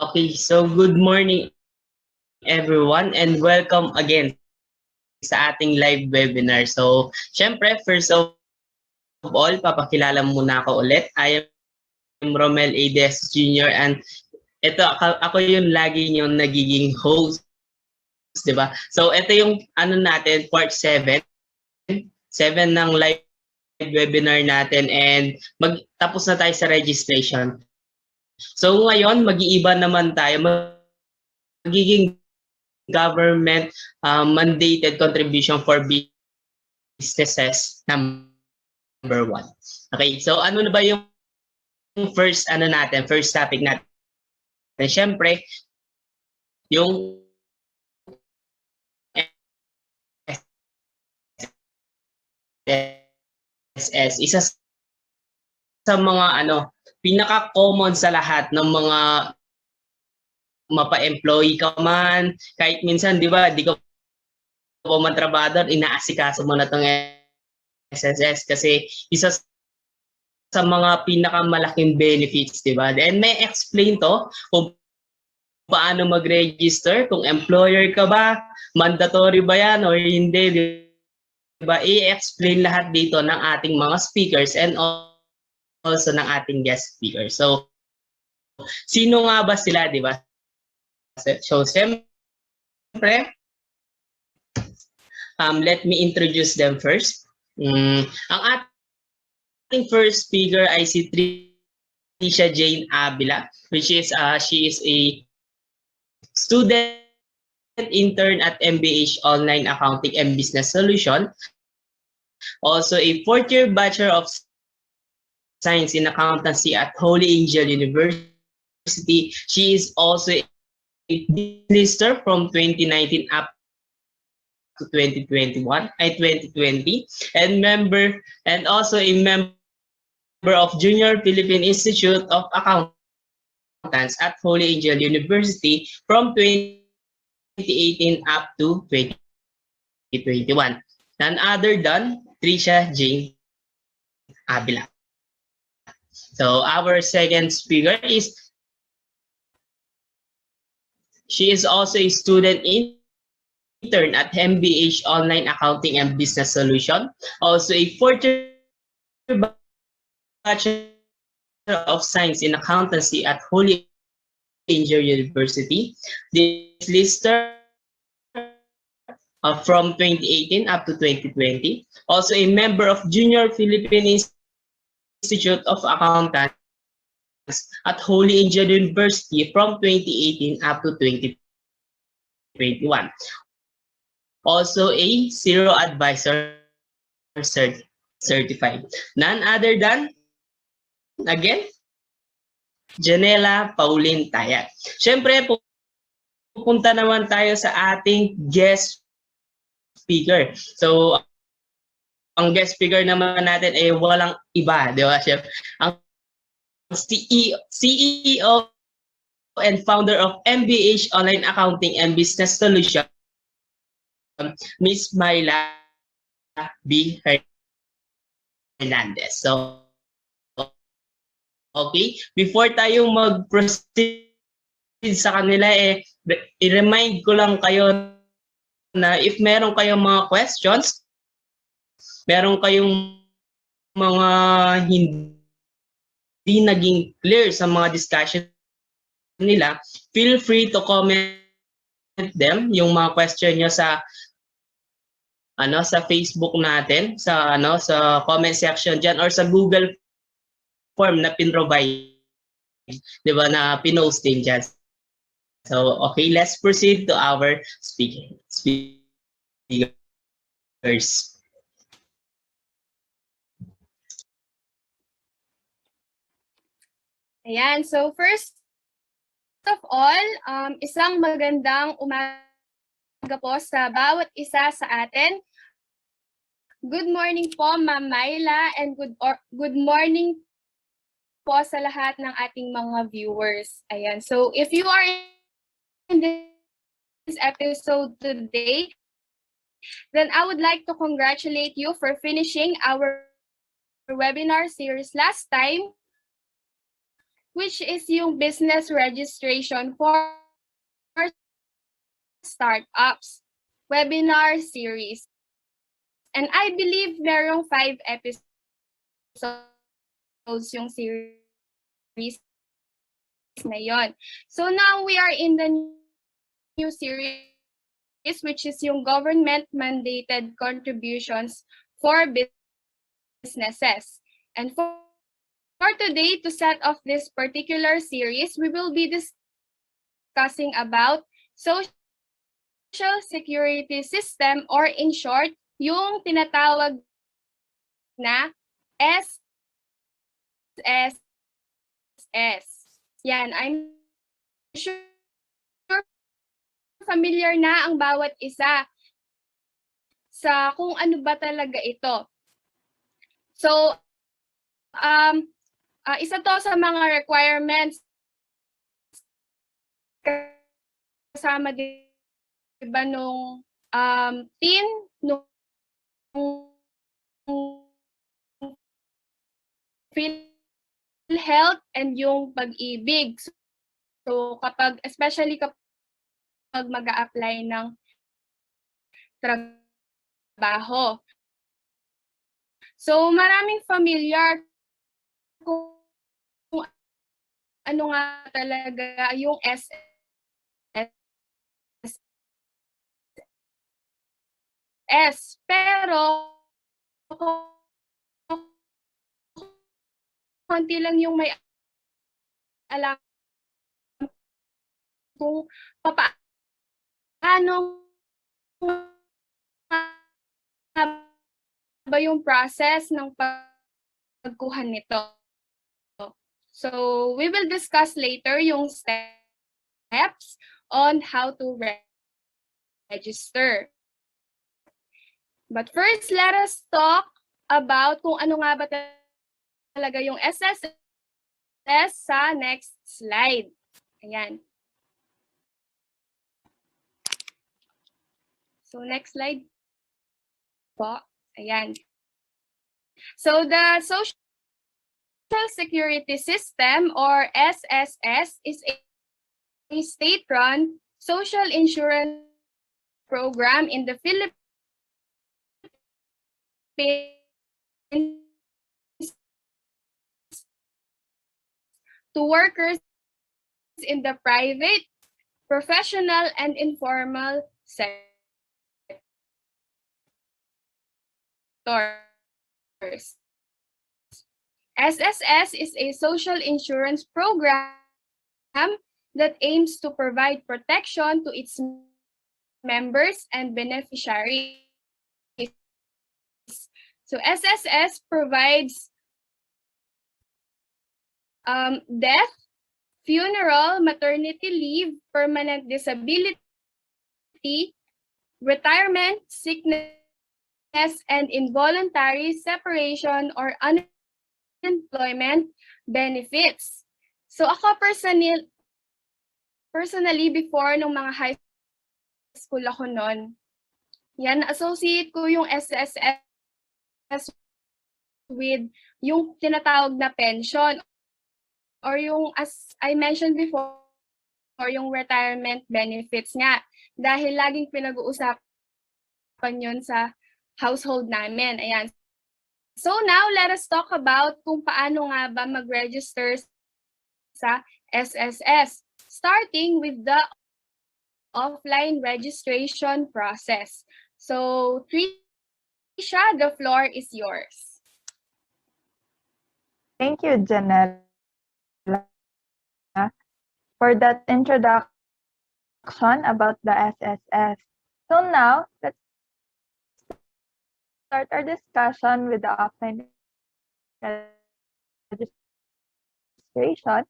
Okay, so good morning everyone and welcome again sa ating live webinar. So, syempre, first of all, papakilala muna ako ulit. I am Romel A. Jr. and ako yung lagi yung nagiging host, di ba? So, ito yung natin, part 7. 7 ng live webinar natin and magtapos na tayo sa registration. So, ngayon, mag-iiba naman tayo. Magiging government mandated contribution for businesses number 1. Okay, so ano na ba yung first topic natin? Siyempre, yung SSS, isa sa mga pinaka-common sa lahat ng mga mapa-employee ka man, kahit minsan, di ba, di ka po man trabador, inaasikaso mo na itong SSS kasi isa sa mga pinakamalaking benefits, di ba? And may explain to kung paano mag-register, kung employer ka ba, mandatory ba yan or hindi, di ba? I-explain lahat dito ng ating mga speakers and also ng ating guest speakers. So, sino nga ba sila, di ba? So, siyempre, let me introduce them first. Ang ating first speaker ay si Tricia Jane Abila, which is she is a student intern at MBH Online Accounting and Business Solution. Also a fourth-year Bachelor of Science in Accountancy at Holy Angel University. She is also a lister from 2019 up to 2020 and also a member of Junior Philippine Institute of Accountants at Holy Angel University from 2018 up to 2021. None other than Tricia Jane Abila. So our second speaker is she is also a student intern at MBH Online Accounting and Business Solution, also a fourth-year Bachelor of Science in Accountancy at Holy Angel University. This lister from 2018 up to 2020. Also a member of Junior Philippine Institute of Accountants at Holy Angel University from 2018 up to 2021. Also a Zero Advisor certified. None other than, again, Janela Pauline Tayat. Siyempre, pupunta naman tayo sa ating guest speaker. So, ang guest speaker naman natin ay walang iba, di ba, Chef? Ang CEO and founder of MBH Online Accounting and Business Solution, Miss Myla Hernandez. So, okay, before tayo mag-proceed sa kanila, i-remind ko lang kayo na if meron kayong mga questions, meron kayong mga hindi naging clear sa mga discussion nila, feel free to comment them, yung mga question nyo sa sa Facebook natin, sa sa comment section diyan or sa Google form na pin-provide, 'di ba, na pinost din diyan. So, okay, let's proceed to our speakers. Ayan, so first of all, isang magandang umaga po sa bawat isa sa atin. Good morning po, Ma'am Myla, and good morning po sa lahat ng ating mga viewers. Ayan, so if you are in this episode today, then I would like to congratulate you for finishing our webinar series last time, which is yung business registration for startups webinar series. And I believe merong 5 episodes yung series na yon. So now we are in the new series, which is yung government mandated contributions for businesses. And for today, to set off this particular series, we will be discussing about social security system, or in short, yung tinatawag na SSS. Yan, I'm sure familiar na ang bawat isa sa kung ano ba talaga ito. So, isa to sa mga requirements kasama diba nung teen, nung PhilHealth, and yung pag-ibig. So, especially kapag mag-a-apply ng trabaho. So, maraming familiar kung ano nga talaga yung SSS. Pero, konti lang yung may alam kung paano ba yung process ng pagkuha nito. So, we will discuss later yung steps on how to register. But first, let us talk about kung ano nga ba talaga yung SSS sa next slide. Ayan. So, next slide po. Ayan. So, the Social Security System, or SSS, is a state-run social insurance program in the Philippines to workers in the private, professional, and informal sectors. SSS is a social insurance program that aims to provide protection to its members and beneficiaries. So SSS provides death, funeral, maternity leave, permanent disability, retirement, sickness, and involuntary separation or unemployment benefits. So ako personally before nung mga high school ako noon, yan, associate ko yung SSS with yung tinatawag na pension, or yung, as I mentioned before, or yung retirement benefits nga. Dahil laging pinag-uusapan yun sa household namin. Ayan. So now, let us talk about kung paano nga ba mag-register sa SSS, starting with the offline registration process. So, Trisha, the floor is yours. Thank you, Janelle, for that introduction about the SSS. So now, let's start our discussion with the offline registration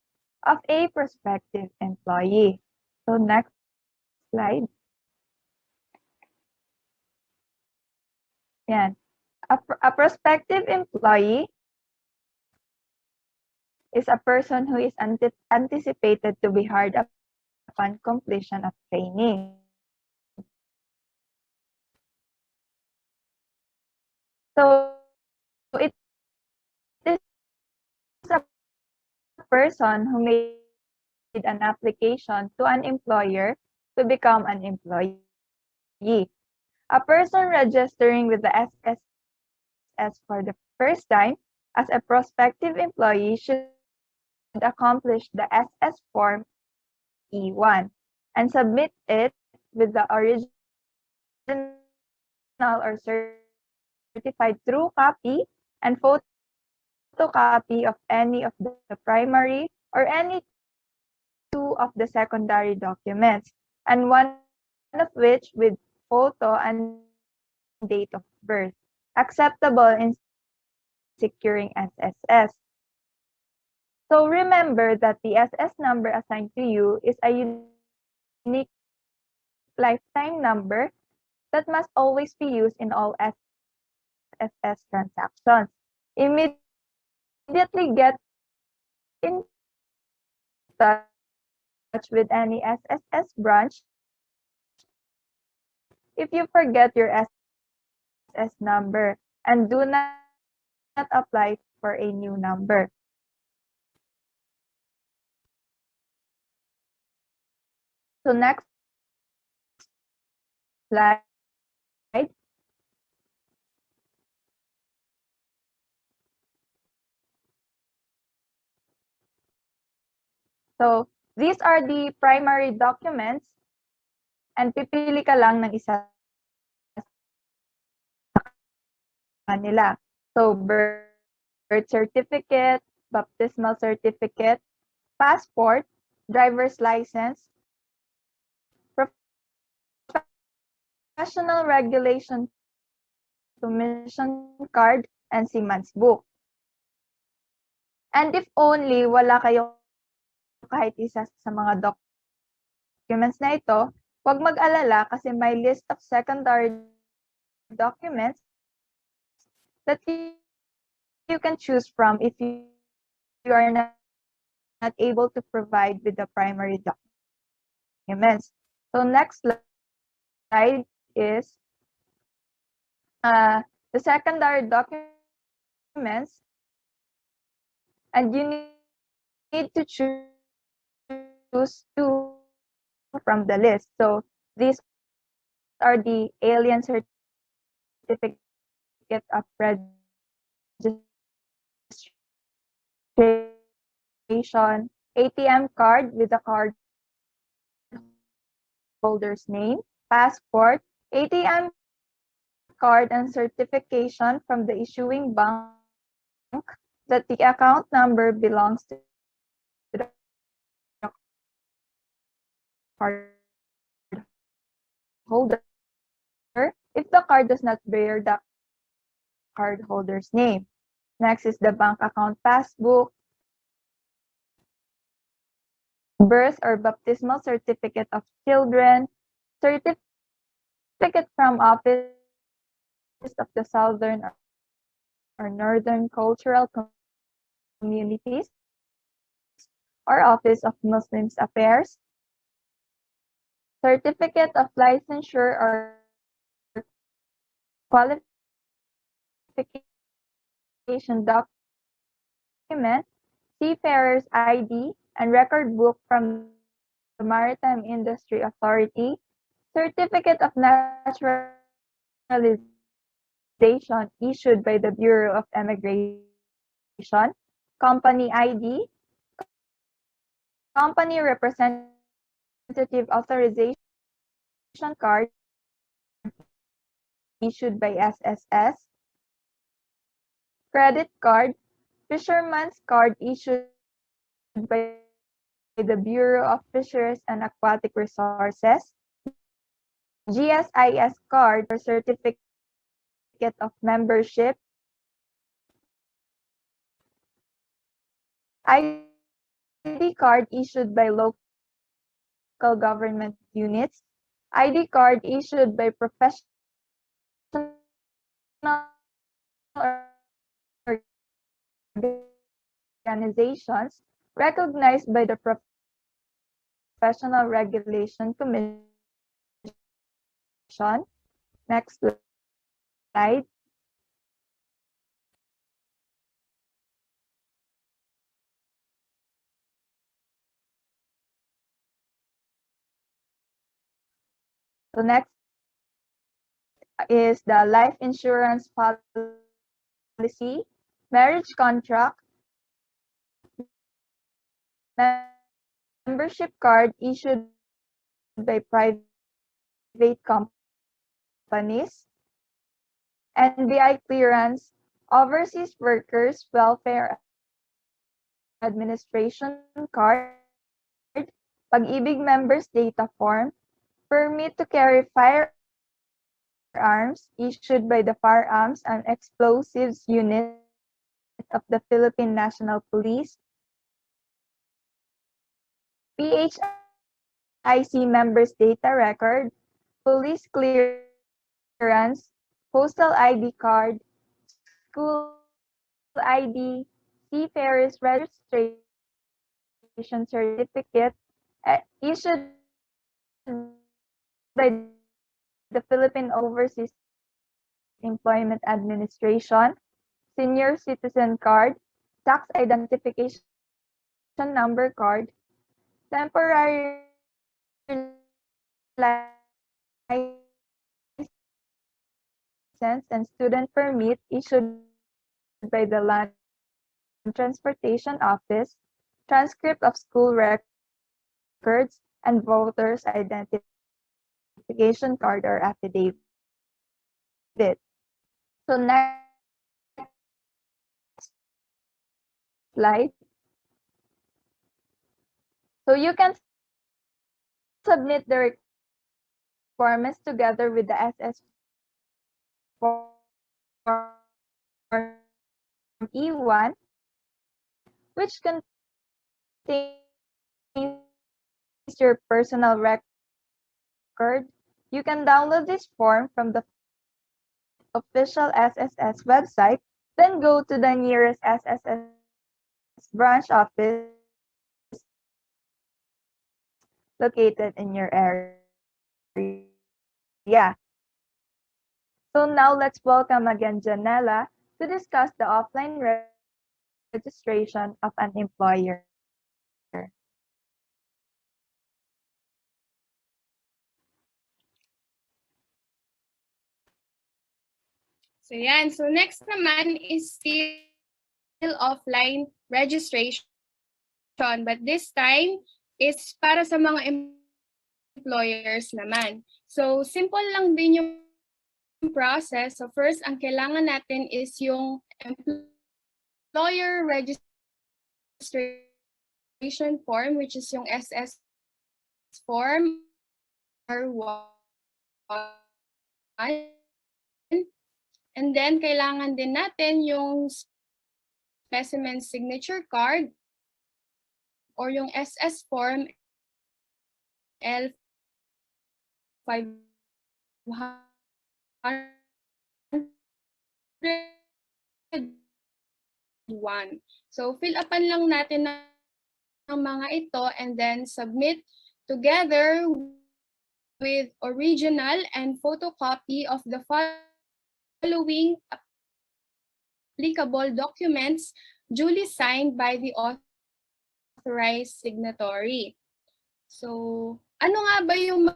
of a prospective employee. So next slide. Yan. A prospective employee is a person who is anticipated to be hired upon completion of training. So it is a person who made an application to an employer to become an employee. A person registering with the SSS for the first time as a prospective employee should accomplish the SS Form E1 and submit it with the original or certified true copy and photocopy of any of the primary or any two of the secondary documents, and one of which with photo and date of birth, acceptable in securing SSS. So remember that the SS number assigned to you is a unique lifetime number that must always be used in all SSS transactions. Immediately get in touch with any SSS branch if you forget your SSS number and do not apply for a new number. So next slide. So these are the primary documents and pipili ka lang ng isa sa kanila. So birth certificate, baptismal certificate, passport, driver's license, professional regulation commission card, and seaman's book. And if only wala kayo kahit isa sa mga documents na ito, huwag mag-alala kasi may list of secondary documents that you can choose from if you are not able to provide with the primary documents. So next slide is the secondary documents, and you need to choose two from the list. So these are the alien certificate of registration, ATM card with the card holder's name, passport, ATM card and certification from the issuing bank that the account number belongs to the card holder if the card does not bear the card holder's name. Next is the bank account passbook, birth or baptismal certificate of children, certificate from Office of the Southern or Northern Cultural Communities or Office of Muslims Affairs, certificate of licensure or qualification document, seafarer's ID, and record book from the Maritime Industry Authority, certificate of naturalization issued by the Bureau of Immigration, company ID, company representative authorization card issued by SSS, credit card, fisherman's card issued by the Bureau of Fisheries and Aquatic Resources, GSIS card or certificate of membership, ID card issued by local government units, ID card issued by professional organizations recognized by the Professional Regulation Commission. Next slide. So next is the life insurance policy, marriage contract, membership card issued by private companies, NBI clearance, overseas workers welfare administration card, Pag-ibig members data form, permit to carry firearms issued by the Firearms and Explosives Unit of the Philippine National Police, PHIC members data record, police clearance, postal ID card, school ID, seafarers registration certificate issued by the Philippine Overseas Employment Administration, senior citizen card, tax identification number card, temporary license and student permit issued by the Land Transportation Office, transcript of school records, and voters' identification card or affidavit. So next slide. So you can submit the requirements together with the SS form E1, which contains your personal record. You can download this form from the official SSS website, then go to the nearest SSS branch office located in your area. So now let's welcome again Janella to discuss the offline registration of an employer. So yan. So next naman is still offline registration. But this time is para sa mga employers naman. So simple lang din yung process. So first, ang kailangan natin is yung employer registration form, which is yung SS form R1. And then, kailangan din natin yung specimen signature card or yung SS form L501. So, fill upan lang natin ng mga ito and then submit together with original and photocopy of the following applicable documents duly signed by the authorized signatory. So, ano nga ba yung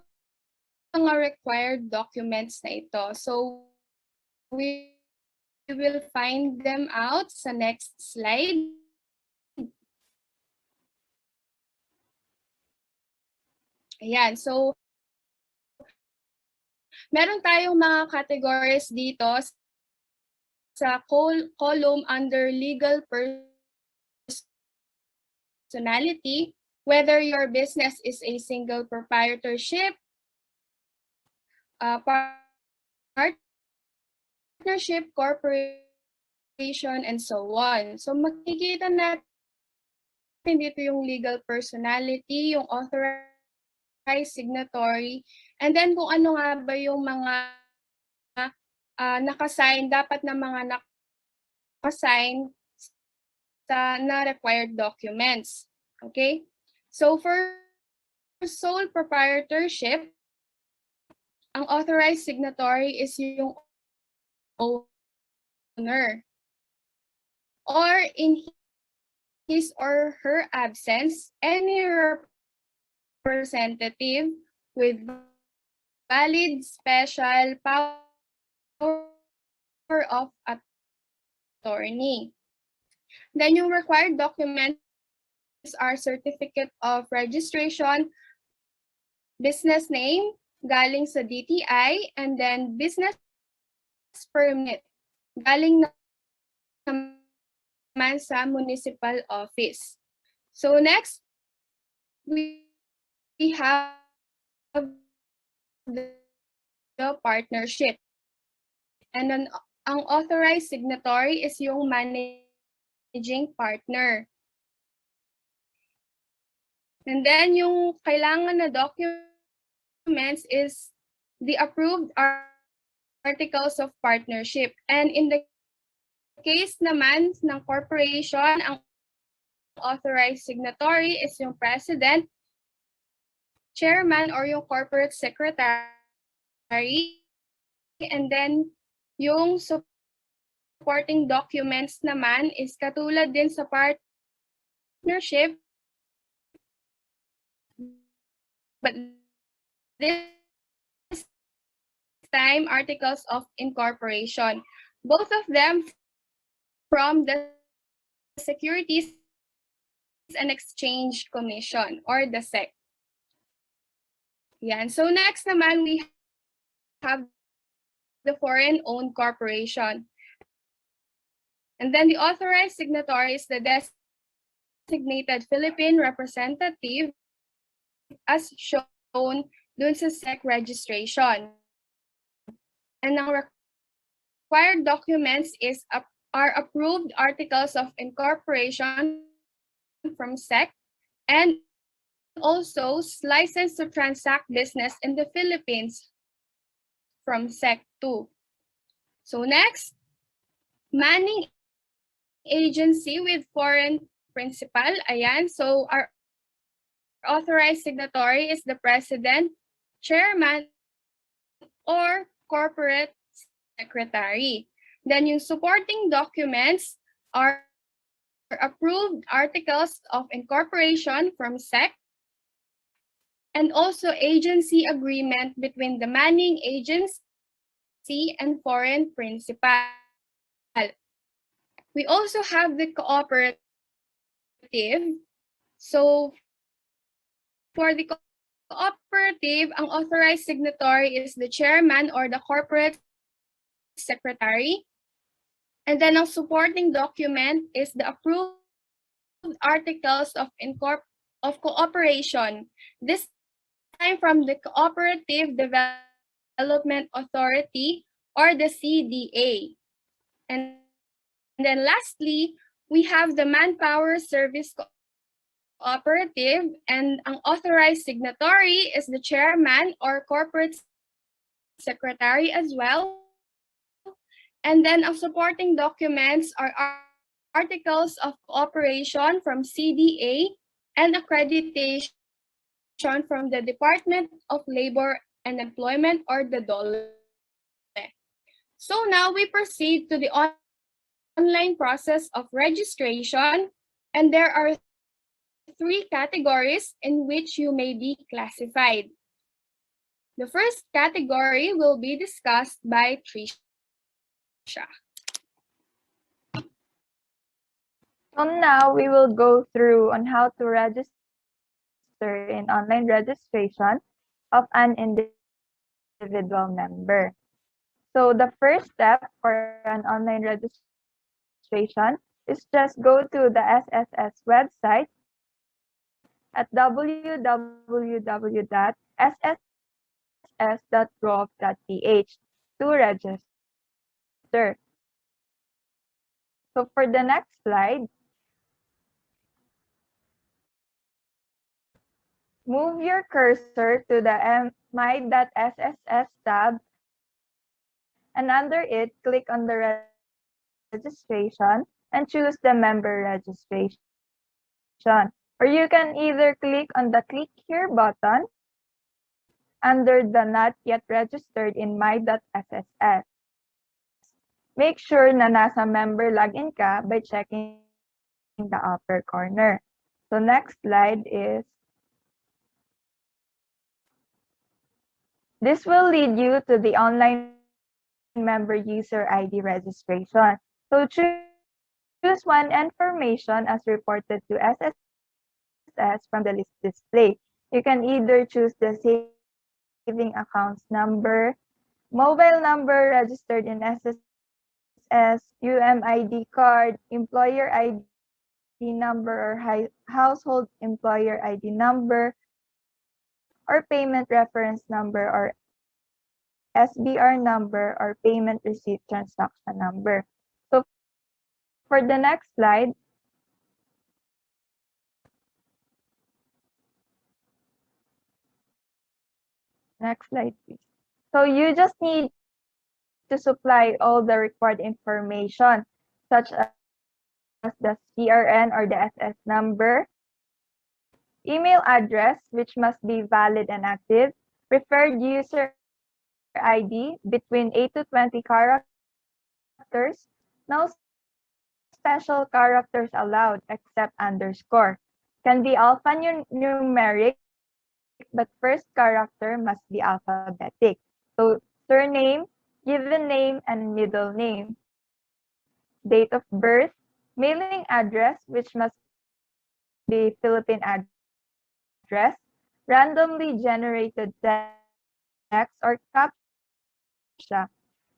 mga required documents na ito? So, we will find them out sa next slide. Ayan, so, meron tayong mga categories dito sa column under legal personality, whether your business is a single proprietorship, partnership, corporation, and so on. So makikita natin dito yung legal personality, yung authorized signatory, and then kung ano nga ba yung mga nakasign, dapat na mga nakasign na required documents. Okay? So for sole proprietorship, ang authorized signatory is yung owner. Or in his or her absence, any representative with valid special power of attorney. Then yung required documents are certificate of registration, business name, galing sa DTI, and then business permit, galing naman sa municipal office. So next, we have the partnership. And then ang authorized signatory is yung managing partner. And then yung kailangan na documents is the approved articles of partnership. And in the case naman ng corporation, ang authorized signatory is yung president, chairman, or yung corporate secretary. And then yung supporting documents naman is katulad din sa partnership, but this time articles of incorporation. Both of them from the Securities and Exchange Commission or the SEC. Yan. So next naman we have the foreign-owned corporation. And then the authorized signatory is the designated Philippine representative as shown dun sa SSS registration. And ang required documents are approved articles of incorporation from SEC and also licensed to transact business in the Philippines from SEC 2. So next, manning agency with foreign principal. Ayan, so our authorized signatory is the president, chairman, or corporate secretary. Then yung supporting documents are approved articles of incorporation from SEC and also agency agreement between the manning agency and foreign principal. We also have the cooperative. So for the cooperative, ang authorized signatory is the chairman or the corporate secretary. And then ang supporting document is the approved articles of cooperation. This time from the Cooperative Development Authority or the CDA. And then lastly, we have the Manpower Service Cooperative, and ang authorized signatory is the chairman or corporate secretary as well. And then ang supporting documents are articles of cooperation from CDA and accreditation from the Department of Labor and Employment or the DOLE. So now we proceed to the online process of registration, and there are 3 categories in which you may be classified. The first category will be discussed by Tricia. So now we will go through on how to register in online registration of an individual member. So the first step for an online registration is just go to the SSS website at www.sss.gov.ph to register. So for the next slide, move your cursor to the My.SSS tab, and under it, click on the registration and choose the member registration. Or you can either click on the Click Here button under the Not Yet Registered in My.SSS. Make sure na nasa member login ka by checking the upper corner. So next slide is This will lead you to the online member user ID registration. So choose one information as reported to SSS from the list display. You can either choose the saving accounts number, mobile number registered in SSS, UMID card, employer ID number or household employer ID number, or payment reference number or SBR number or payment receipt transaction number. So for the next slide, next slide please. So you just need to supply all the required information such as the CRN or the SS number, email address, which must be valid and active, preferred user ID between 8 to 20 characters, no special characters allowed except underscore, can be alphanumeric but first character must be alphabetic. So surname, given name, and middle name. Date of birth, mailing address, which must be Philippine address, randomly generated text and terms of service.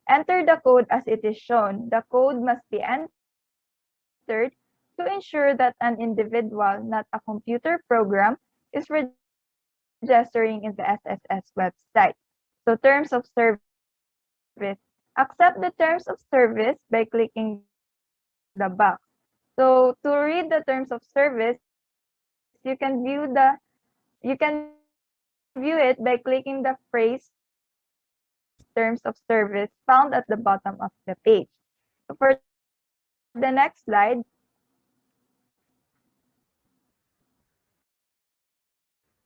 Enter the code as it is shown. The code must be entered to ensure that an individual, not a computer program, is registering in the SSS website. So terms of service. Accept the terms of service by clicking the box. So to read the terms of service, you can view it by clicking the phrase terms of service found at the bottom of the page. So for the next slide,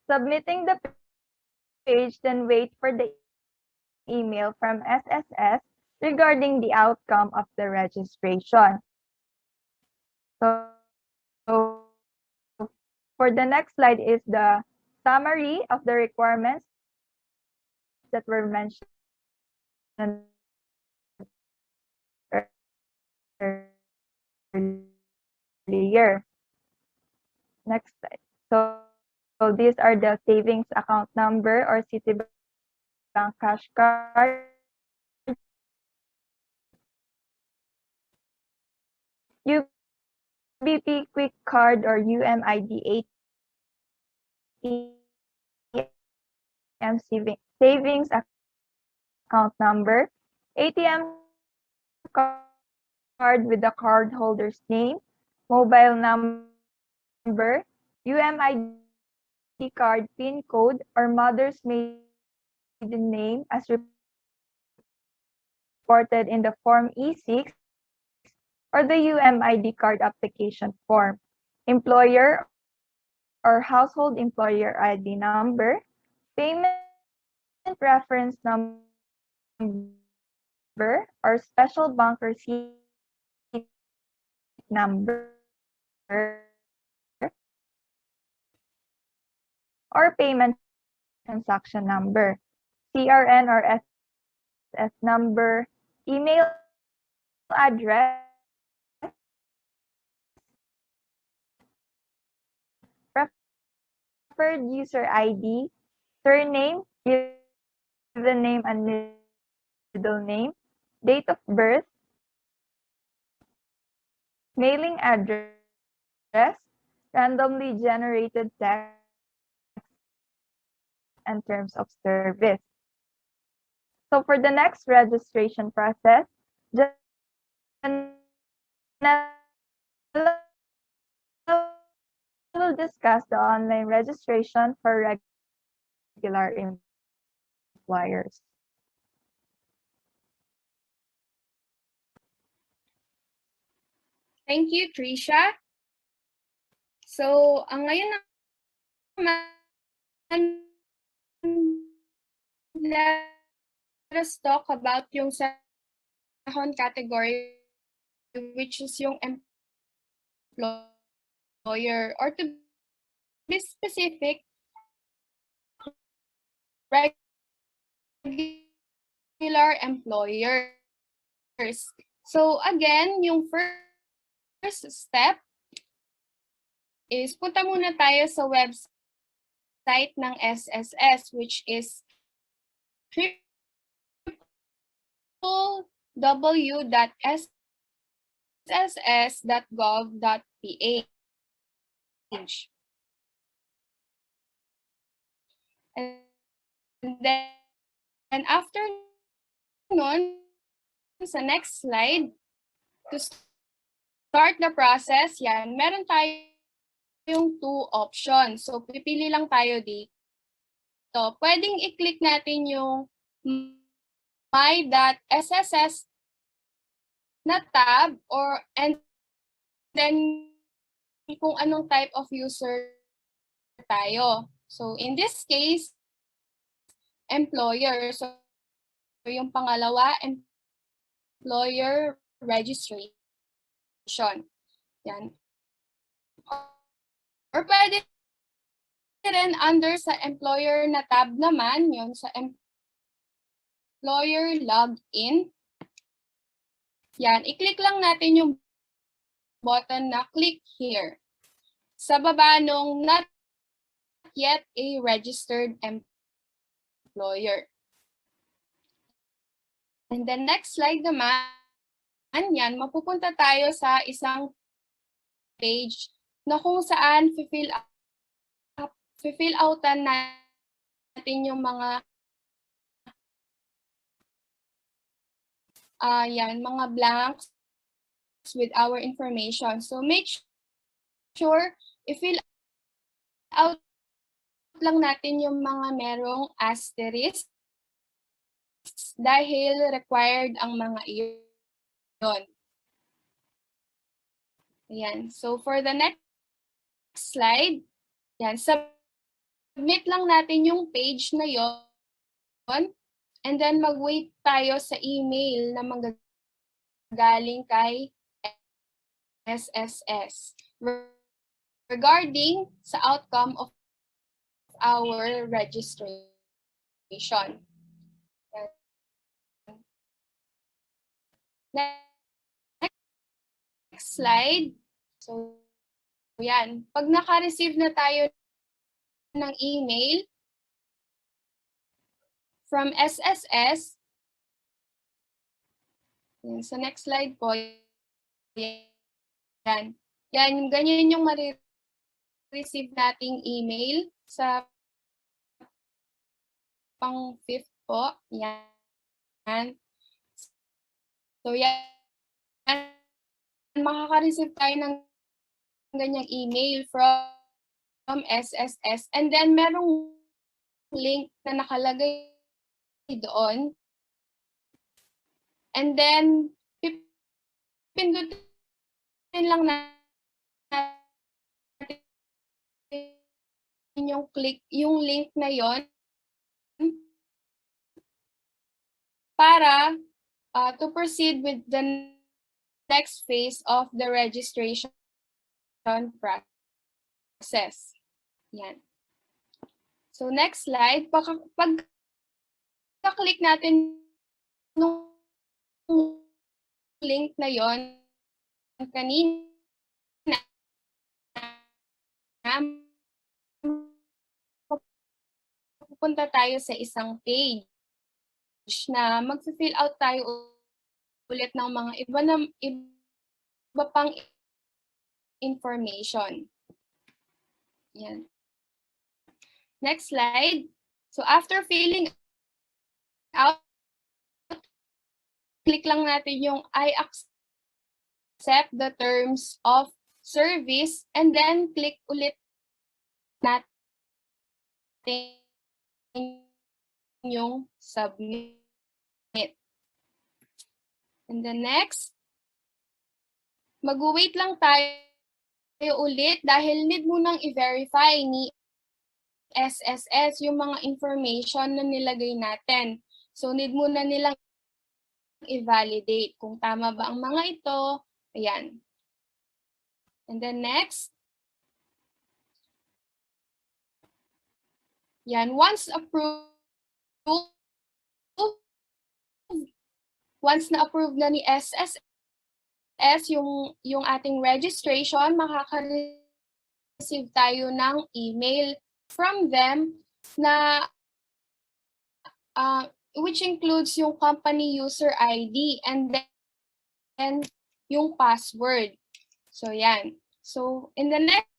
submitting the page, then wait for the email from SSS regarding the outcome of the registration. So for the next slide is the summary of the requirements that were mentioned earlier. Next slide. So these are the savings account number or Citibank cash card, UBP quick card or UMID ATM savings account number, ATM card with the cardholder's name, mobile number, UMID card PIN code, or mother's maiden name as reported in the Form E6 or the UMID card application form, employer or household employer ID number, payment reference number or special bank receipt number, or payment transaction number, CRN or SS number, email address, preferred user ID, surname, given name and middle name, date of birth, mailing address, randomly generated text, and terms of service. So for the next registration process, Janelle will discuss the online registration for regular employers. Thank you, Trisha. So, ang ngayon naman, let us talk about yung second category, which is yung employer, or to be specific, regular regular employers. So again, yung first step is punta muna tayo sa website ng SSS, which is www.sss.gov.ph. And then after nun, sa next slide, to start the process, yan, meron tayong two options. So, pipili lang tayo dito. Pwedeng i-click natin yung my.sss na tab and then kung anong type of user tayo. So, in this case, employer. So, yung pangalawa, employer registration. Yan. Or pwede rin under sa employer na tab naman, yun sa employer login. Yan, i-click lang natin yung button na click here. Sa baba nung not yet a registered employer. And the next slide naman, yan, mapupunta tayo sa isang page na kung saan fill outan natin yung mga mga blanks with our information. So make sure i-fill out lang natin yung mga merong asterisk dahil required ang mga iyon. Ayan. So for the next slide, yan, submit lang natin yung page na yon and then mag-wait tayo sa email na manggagaling kay SSS regarding sa outcome of our registration. Next slide. So, yan. Pag naka-receive na tayo ng email from SSS, yan, sa next slide po, yan. Yan, ganyan yung ma-receive nating email sa pang 5th po. Yan. So, yan. Makaka-receive tayo ng ganyang email from SSS. And then, merong link na nakalagay doon. And then, pindutin lang natin yung link na yon para to proceed with the next phase of the registration process. Yan. So next slide, pag-click natin yung link na yon kanina, pupunta tayo sa isang page na mag-fill out tayo ulit ng mga iba pang information. Yan. Next slide. So after filling out, click lang natin yung I accept the terms of service and then click ulit natin yung submit. And then next, mag-wait lang tayo ulit dahil need munang i-verify ni SSS yung mga information na nilagay natin. So need muna nilang i-validate kung tama ba ang mga ito. Ayan. And then next, yan, once approved, once na-approve na ni SSS yung ating registration, makaka-receive tayo ng email from them na which includes yung company user ID and then yung password. So, yan. So, in the next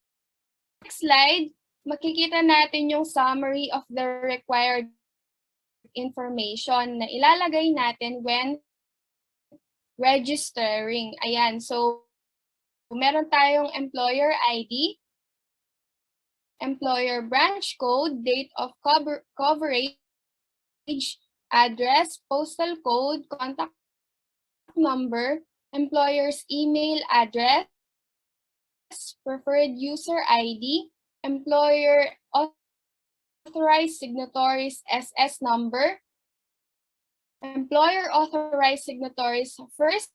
slide, makikita natin yung summary of the required information na ilalagay natin when registering. Ayan. So, meron tayong employer ID, employer branch code, date of coverage, address, postal code, contact number, employer's email address, preferred user ID, employer authorized signatories SS number, employer authorized signatories first,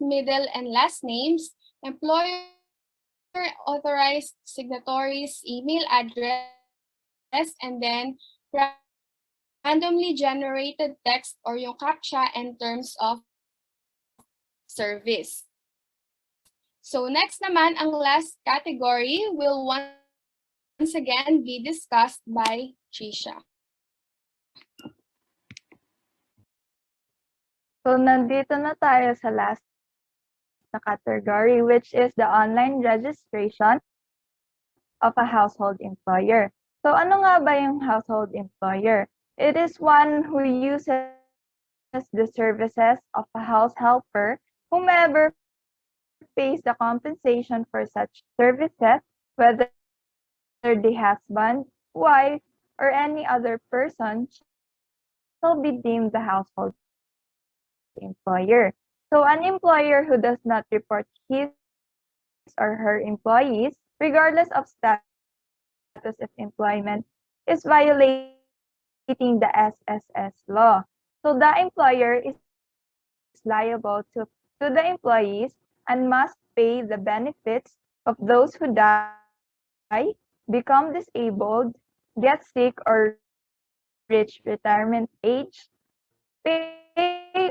middle, and last names, employer authorized signatories email address, and then randomly generated text or yung CAPTCHA and terms of service. So next naman, ang last category will once again be discussed by Trisha. So, nandito na tayo sa last na category, which is the online registration of a household employer. So, ano nga ba yung household employer? It is one who uses the services of a house helper, whomever pays the compensation for such services, whether the husband, wife, or any other person shall be deemed the household employer. So an employer who does not report his or her employees, regardless of status of employment, is violating the SSS law. So the employer is liable to the employees and must pay the benefits of those who die, become disabled, get sick, or reach retirement age, pay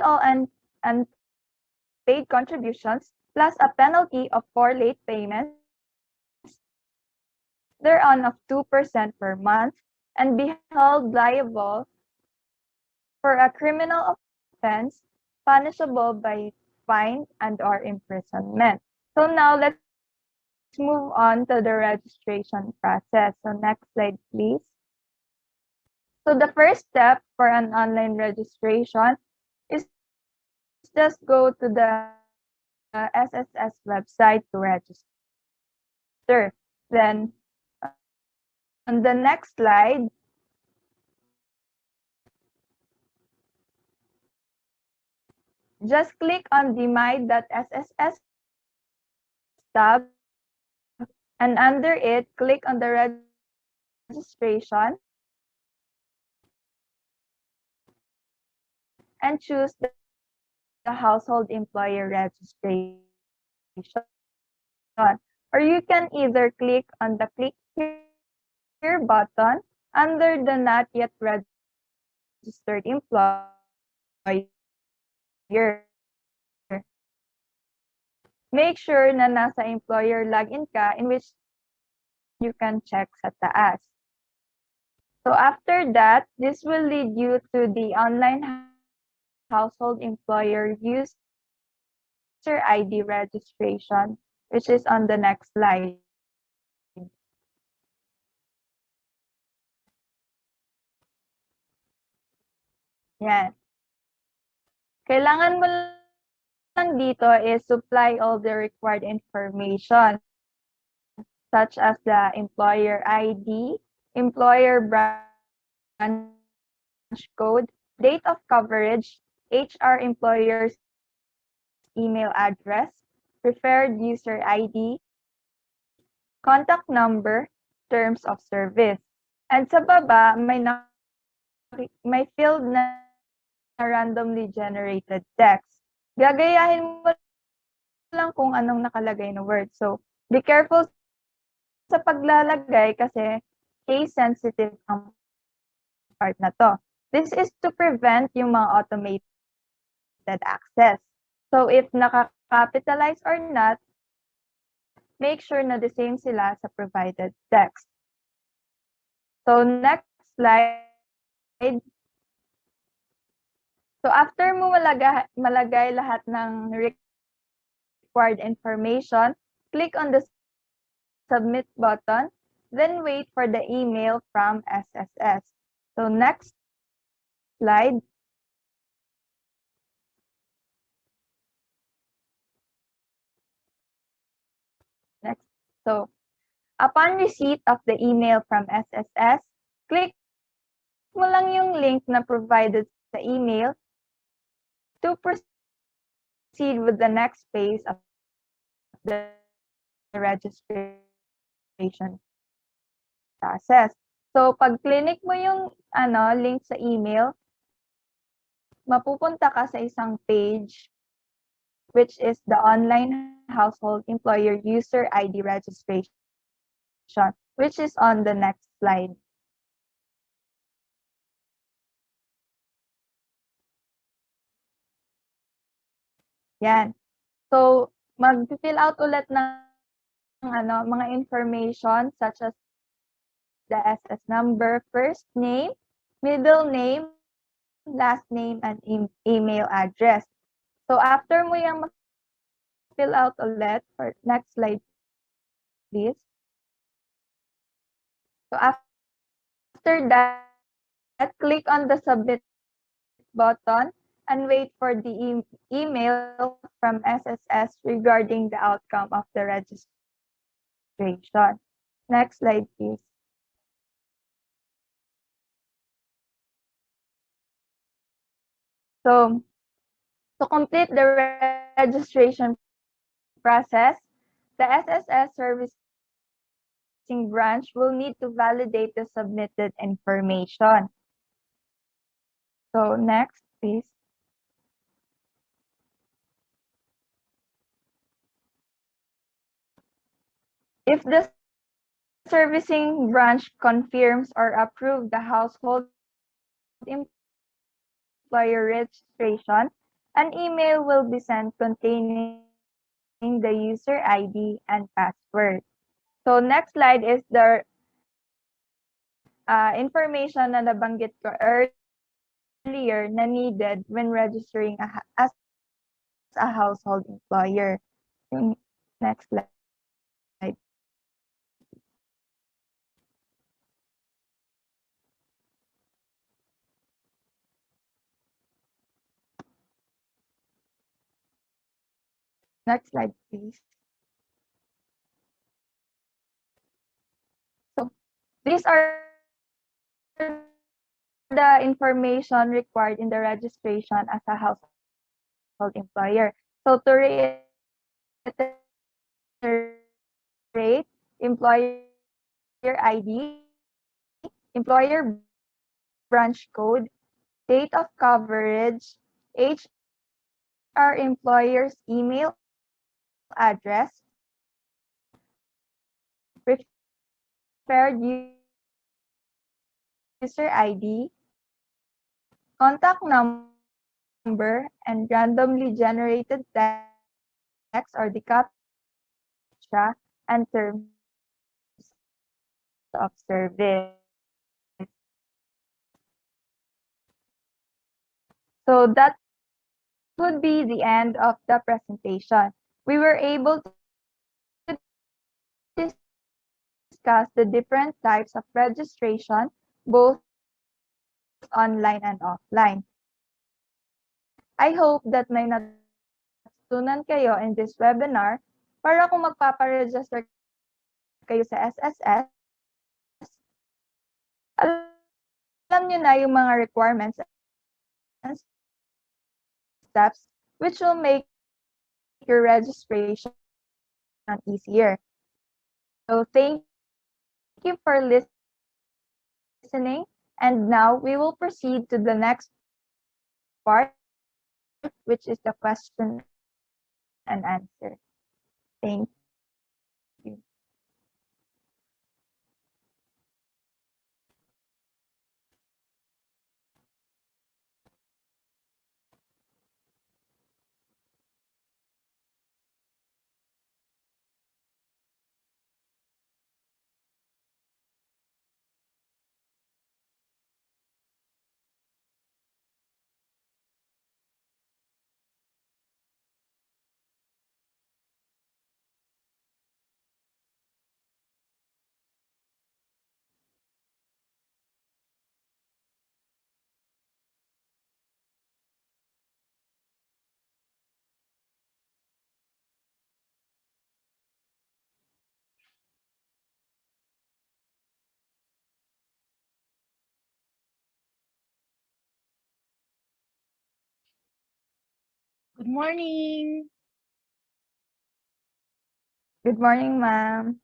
all unpaid contributions, plus a penalty of 4 late payments thereon of 2% per month, and be held liable for a criminal offense punishable by fine and/or imprisonment. So now let's move on to the registration process. So next slide, please. So the first step for an online registration is just go to the SSS website to register. Then on the next slide, just click on the my.sss tab, and under it, click on the registration and choose the household employer registration. Or you can either click on the click here button under the not yet registered employer. Make sure na nasa employer login ka, in which you can check sa taas. So after that, this will lead you to the online household employer user ID registration, which is on the next slide. Yan. Kailangan mo lang dito is supply all the required information, such as the employer ID, employer branch code, date of coverage, HR employer's email address, preferred user ID, contact number, terms of service. And sa baba, may field na randomly generated text. Gagayahin mo lang kung anong nakalagay na word. So, be careful sa paglalagay kasi case sensitive ang part na to. This is to prevent yung mga automated access. So if naka-capitalize or not, make sure na the same sila sa provided text. So next slide. So after mo malagay lahat ng required information, click on the submit button, then wait for the email from SSS. So next slide. Next. So upon receipt of the email from SSS, click mo lang yung link na provided sa email to proceed with the next phase of the registration process. So, pag clinic mo yung link sa email, mapupunta ka sa isang page which is the online household employer user ID registration, which is on the next slide. Yan. So, mag-fill out ulit ng mga information such as the SS number, first name, middle name, last name, and email address. So, after mo yung fill out ulit, for next slide, please. So, after that, click on the submit button and wait for the email from SSS regarding the outcome of the registration. Next slide, please. So, to complete the registration process, the SSS servicing branch will need to validate the submitted information. So, next, please. If the servicing branch confirms or approves the household employer registration, an email will be sent containing the user ID and password. So next slide is the information na nabanggit ko earlier na needed when registering as a household employer. Next slide. Next slide, please. So these are the information required in the registration as a household employer. So to reiterate, employer ID, employer branch code, date of coverage, HR employer's email address, preferred user ID, contact number, and randomly generated text or the CAPTCHA and terms of service. So that would be the end of the presentation. We were able to discuss the different types of registration, both online and offline. I hope that may natutunan kayo in this webinar para kung magpaparegister kayo sa SSS, alam nyo na yung mga requirements and steps which will make your registration easier. So thank you for listening, and now we will proceed to the next part, which is the question and answer. Thank you. Good morning. Good morning, ma'am.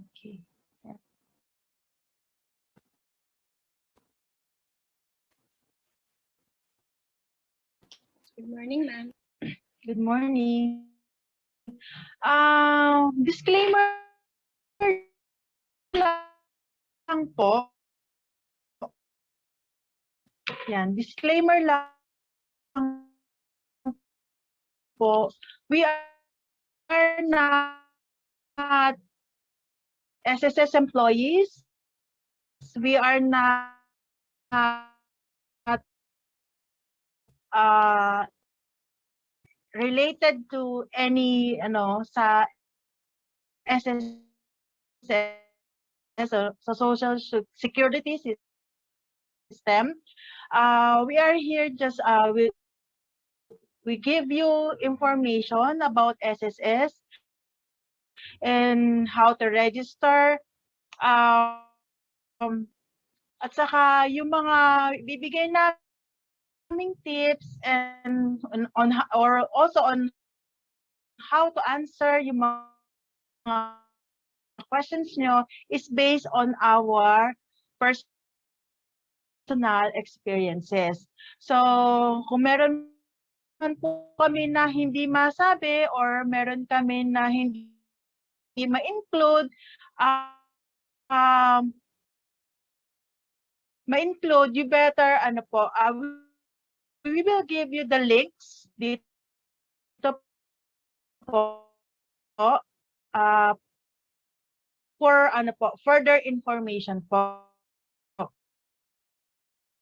Okay. Good morning, ma'am. Good morning. Disclaimer lang po. Yan, disclaimer lang po. We are not SSS employees. We are not related to any sa SSS sa Social Security System. We are here just we give you information about SSS and how to register. At saka yung mga bibigay naming tips and on or also on how to answer yung mga questions nyo is based on our personal experiences. So, kung meron man po kami na hindi masabi or meron kami na hindi ma-include, ma-include, you better, we will give you the links dito po, for further information po.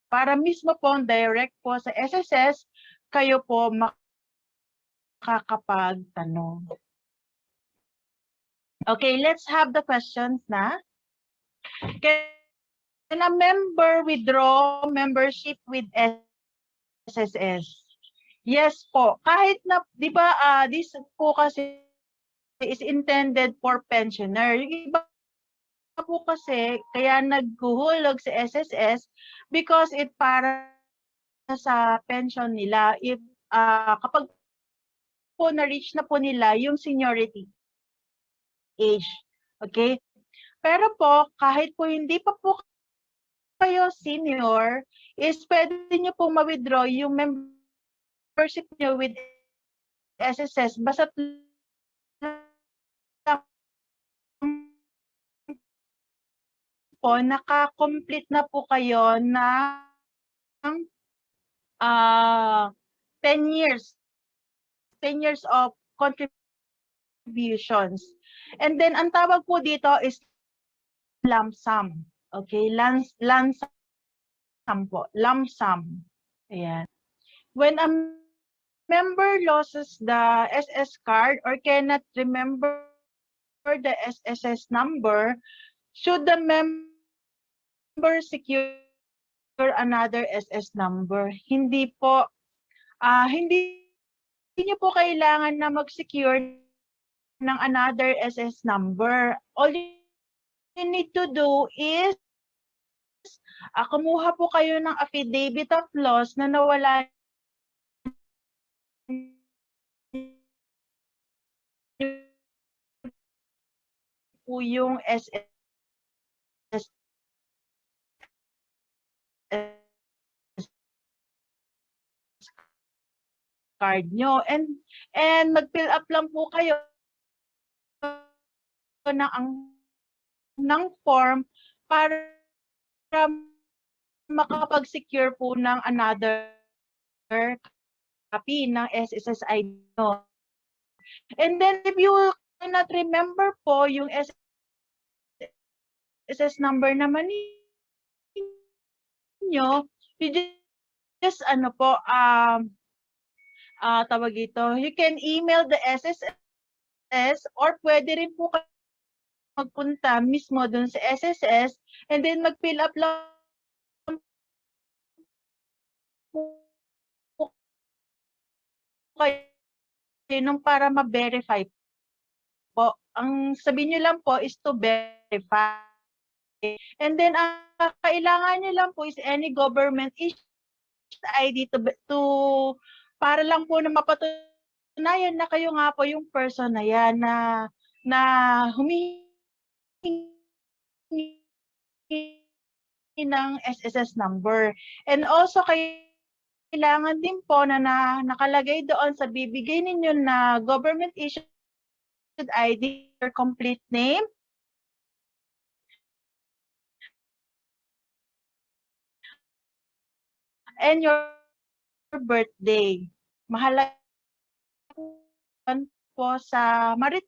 Para mismo po direct po sa SSS, kayo po makakapagtanong. Okay, let's have the questions na. Can a member withdraw membership with SSS? Yes po. Kahit na, di ba, this po kasi is intended for pensioner. Yung iba po kasi, kaya naghuhulog sa SSS because it para sa pension nila. If kapag po na-reach na po nila yung seniority age. Okay? Pero po, kahit po hindi pa po kayo senior, is pwede nyo pong ma-withdraw yung membership nyo with SSS basta po naka-complete na po kayo ng 10 years. 10 years of contributions. And then, ang tawag po dito is lump sum. Okay? Lump sum po. Lump sum. Ayan. When a member loses the SS card or cannot remember the SSS number, should the member secure another SS number? Hindi po. Hindi niyo po kailangan na mag-secure ng another SS number. All you need to do is kumuha po kayo ng affidavit of loss na nawala po yung SSS card nyo. And mag-fill up lang po kayo ng form para makapag-secure po ng another copy ng SSS ID nyo. And then if you cannot remember po yung SSS number naman niyo, you just tawag ito, you can email the SSS or pwede rin po magpunta mismo dun sa SSS and then mag-fill up lang po kayo nung para ma-verify po. Ang sabihin nyo lang po is to verify. And then, ang kailangan nyo lang po is any government issue ID to para lang po na mapatunayan na kayo nga po yung person na yan na humihingi ng SSS number. And also kailangan din po na nakalagay doon sa bibigay ninyo na government issued ID, your complete name, and your birthday. Mahalaga po sa ma-retrieve,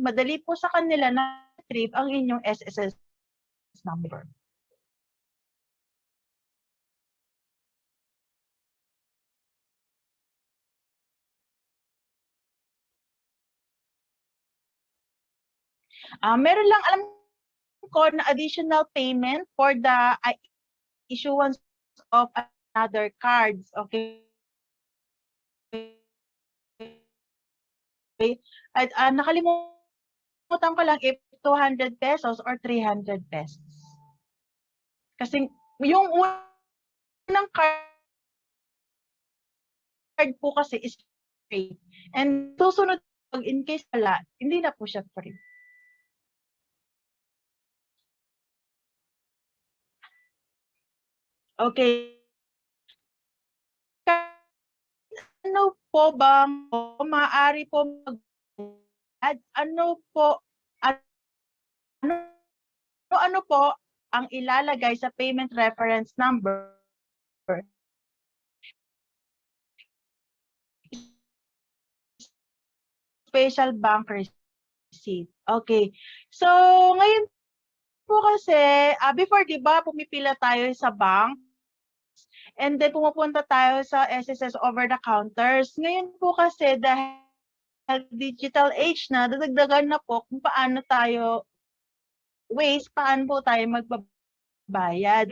madali po sa kanila na retrieve ang inyong SSS number. Meron lang alam ko na additional payment for the issuance of another cards. Okay. At nakalimutan ko lang if 200 pesos or 300 pesos. Kasi yung unang card po kasi is free. And susunod, in case wala, hindi na po siya free. Okay. Ano po bang maaari po ano po ang ilalagay sa payment reference number? Special bank receipt. Okay. So, ngayon po kasi, before, di ba, pumipila tayo sa bank, and then pumupunta tayo sa SSS over-the-counters. Ngayon po kasi, dahil digital age na, dadagdagan na po kung paano tayo magbabayad.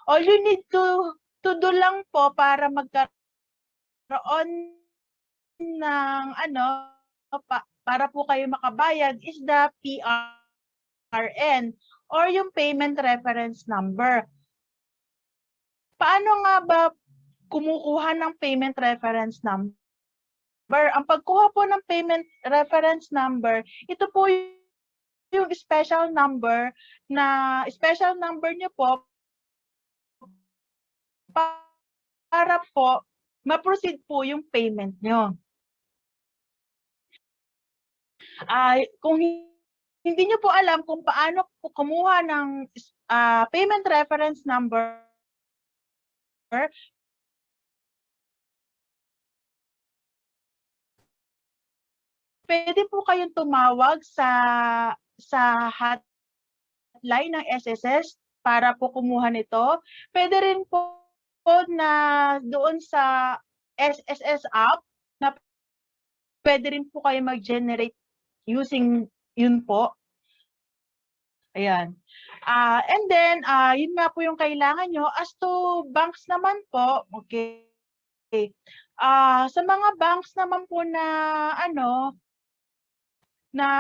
All you need to do lang po para magkaroon ng para po kayo makabayad is the PRN or yung payment reference number. Paano nga ba kumukuha ng payment reference number? Ang pagkuha po ng payment reference number, ito po yung special number nyo po para po ma-proceed po yung payment nyo. Kung hindi nyo po alam kung paano po kumuha ng payment reference number, pwede po kayong tumawag sa hotline ng SSS para po kumuha nito. Pwede rin po na doon sa SSS app na pwede rin po kayo mag-generate using yun po. Ayan. And then, yun nga po yung kailangan nyo. As to banks naman po, okay. Sa mga banks naman po na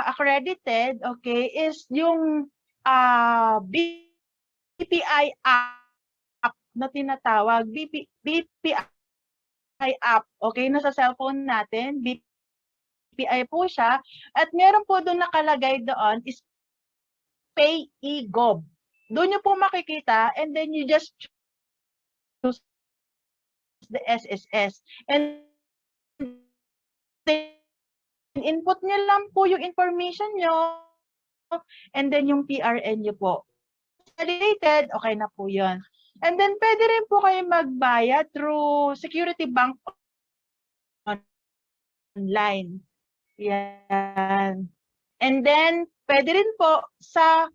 accredited, okay, is yung BPI app na tinatawag. BPI app, okay, nasa cellphone natin. BPI po siya. At meron po doon nakalagay doon is Pay-E-Gov. Doon nyo po makikita and then you just choose the SSS. And then input nyo lang po yung information nyo and then yung PRN nyo po. Validated, okay na po yun. And then pwede rin po kayo magbayad through Security Bank online. Yan. And then pwede rin po sa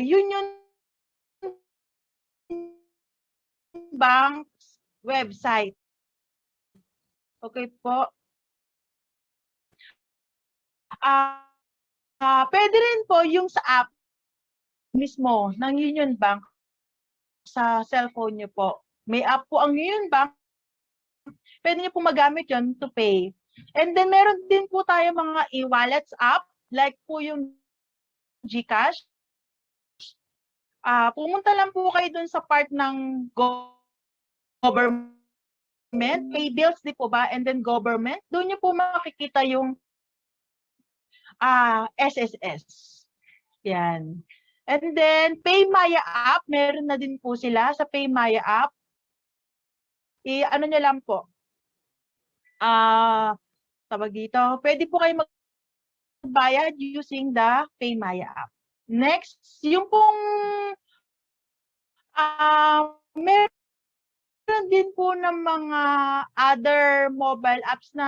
Union Bank's website. Okay po. Pwede rin po yung sa app mismo ng Union Bank sa cellphone nyo po. May app po ang Union Bank. Pwede nyo po magamit yun to pay. And then meron din po tayo mga e-wallets app like po yung GCash. pumunta lang po kayo dun sa part ng government, pay bills di po ba, and then government, doon niyo po makikita yung SSS. Yan. And then, Pay Maya app, meron na din po sila sa Pay Maya app. Ano nyo lang po, tawag dito, pwede po kayo magbayad using the Pay Maya app. Next, yung pong meron din po ng mga other mobile apps na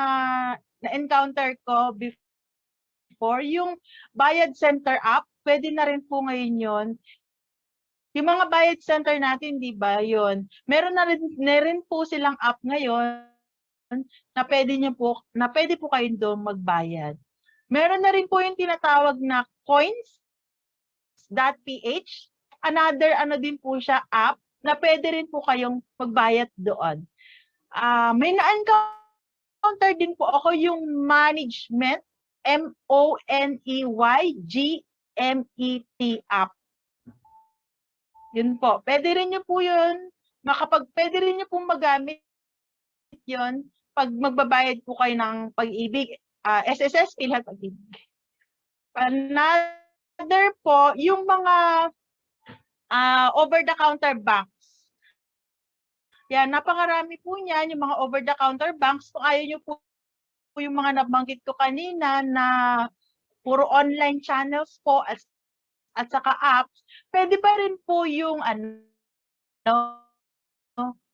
na-encounter ko before. Yung Bayad Center app, pwede na rin po ngayon yun. Yung mga bayad center natin, di ba, yun. Meron na rin po silang app ngayon na pwede po kayo doon magbayad. Meron na rin po yung tinatawag na coins.ph. Another din po siya app na pwede rin po kayong magbayad doon. May na-encounter din po ako yung management, MONEYGMET app. Yun po. Pwede rin nyo po yun, pwede rin nyo po magamit yun pag magbabayad po kayo ng pag-ibig, SSS, PhilHealth Pag-ibig. Another po, yung mga over-the-counter banks. Yan, napakarami po niyan, yung mga over-the-counter banks. Kung ayaw nyo po yung mga nabanggit ko kanina na puro online channels po at saka apps, pwede pa rin po yung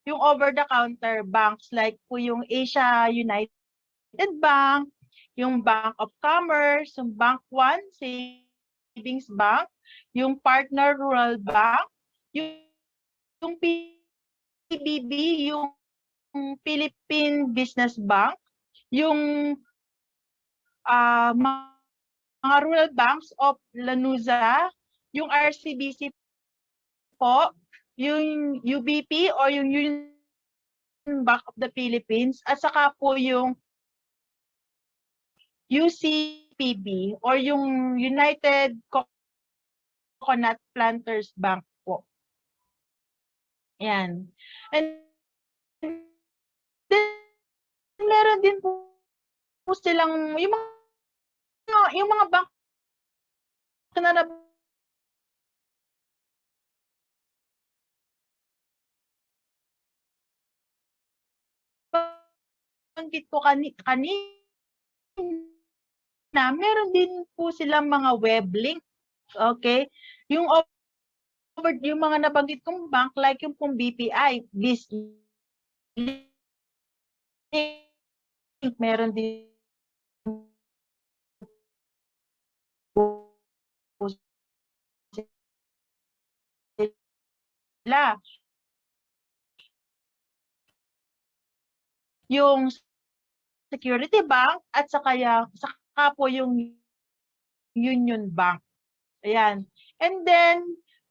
yung over-the-counter banks like po yung Asia United Bank, yung Bank of Commerce, yung Bank One Savings Bank, yung Partner Rural Bank, yung PBB, yung Philippine Business Bank, yung mga rural banks of Lanuza, yung RCBC po, yung UBP o yung Union Bank of the Philippines, at saka po yung UCPB or yung United Coconut Planters Bank po. Yan. And then, meron din po silang yung mga bank na nabanggit ko kanina, meron din po silang mga web link. Okay? Yung mga nabanggit kong bank, like yung pong BPI, meron din sila. Yung Security Bank at saka po yung Union Bank. Ayan. And then,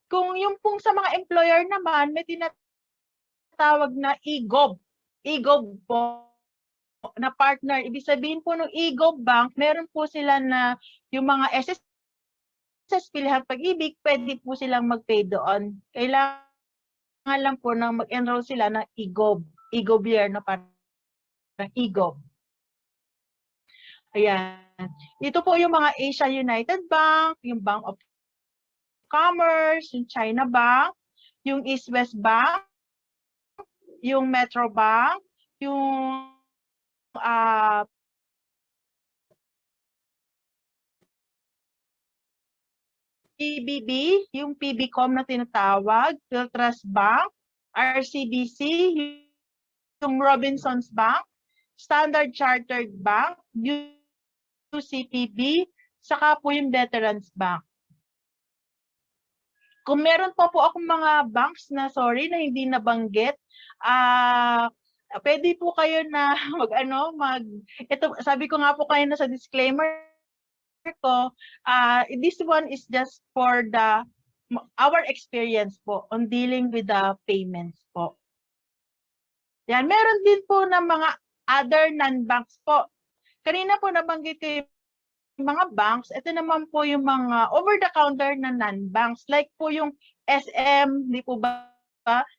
kung yung pong sa mga employer naman, may tinatawag na e-gov. E-gov po na partner. Ibig sabihin po ng e-gov bank, meron po sila na yung mga SSS PhilHealth Pag-ibig, pwede po silang mag-pay doon. Kailangan lang po na mag-enroll sila ng e-gov. E-gov year na parang e-gov. Ayan. Ito po yung mga Asia United Bank, yung Bank of Commerce, yung China Bank, yung East West Bank, yung Metro Bank, yung PBB, yung PBCom na tinatawag, Philtrust Bank, RCBC, yung Robinsons Bank, Standard Chartered Bank, UCPB, saka po yung Veterans Bank. Kung meron po akong mga banks na na hindi nabanggit, pwede po kayo na ito sabi ko nga po kayo na sa disclaimer ko, this one is just for our experience po on dealing with the payments po. Yan, meron din po na mga other non-banks po. Kanina po nabanggit ko yung mga banks, ito naman po yung mga over-the-counter na non-banks. Like po yung SM, di po ba?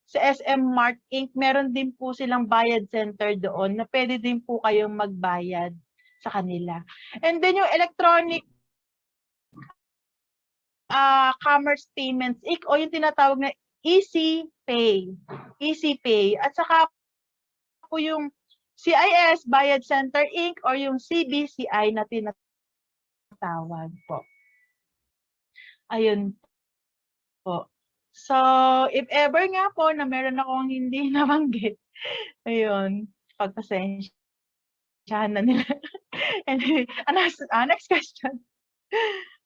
Sa SM Mart Inc., meron din po silang bayad center doon na pwede din po kayong magbayad sa kanila. And then yung electronic commerce payments Inc. o yung tinatawag na Easy Pay. Easy Pay. At saka po yung CIS Bayad Center Inc. or yung CBCI na tinatawag po. Ayun po. So, if ever nga po na meron akong hindi nabanggit, ayun, pagpasensyahan na nila. Anyway, next question.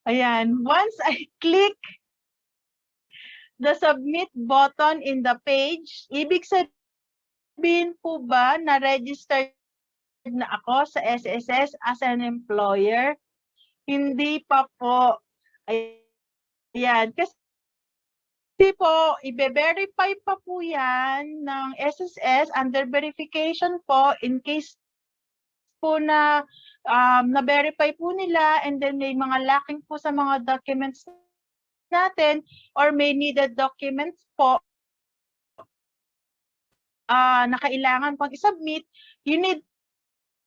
Ayan, once I click the submit button in the page, ibig sabihin po ba na registered na ako sa SSS as an employer? Hindi pa po. Ayan, kasi po, i-verify pa po yan ng SSS under verification po in case po na na-verify po nila and then may mga lacking po sa mga documents natin or may needed documents po na kailangan pang i-submit, you need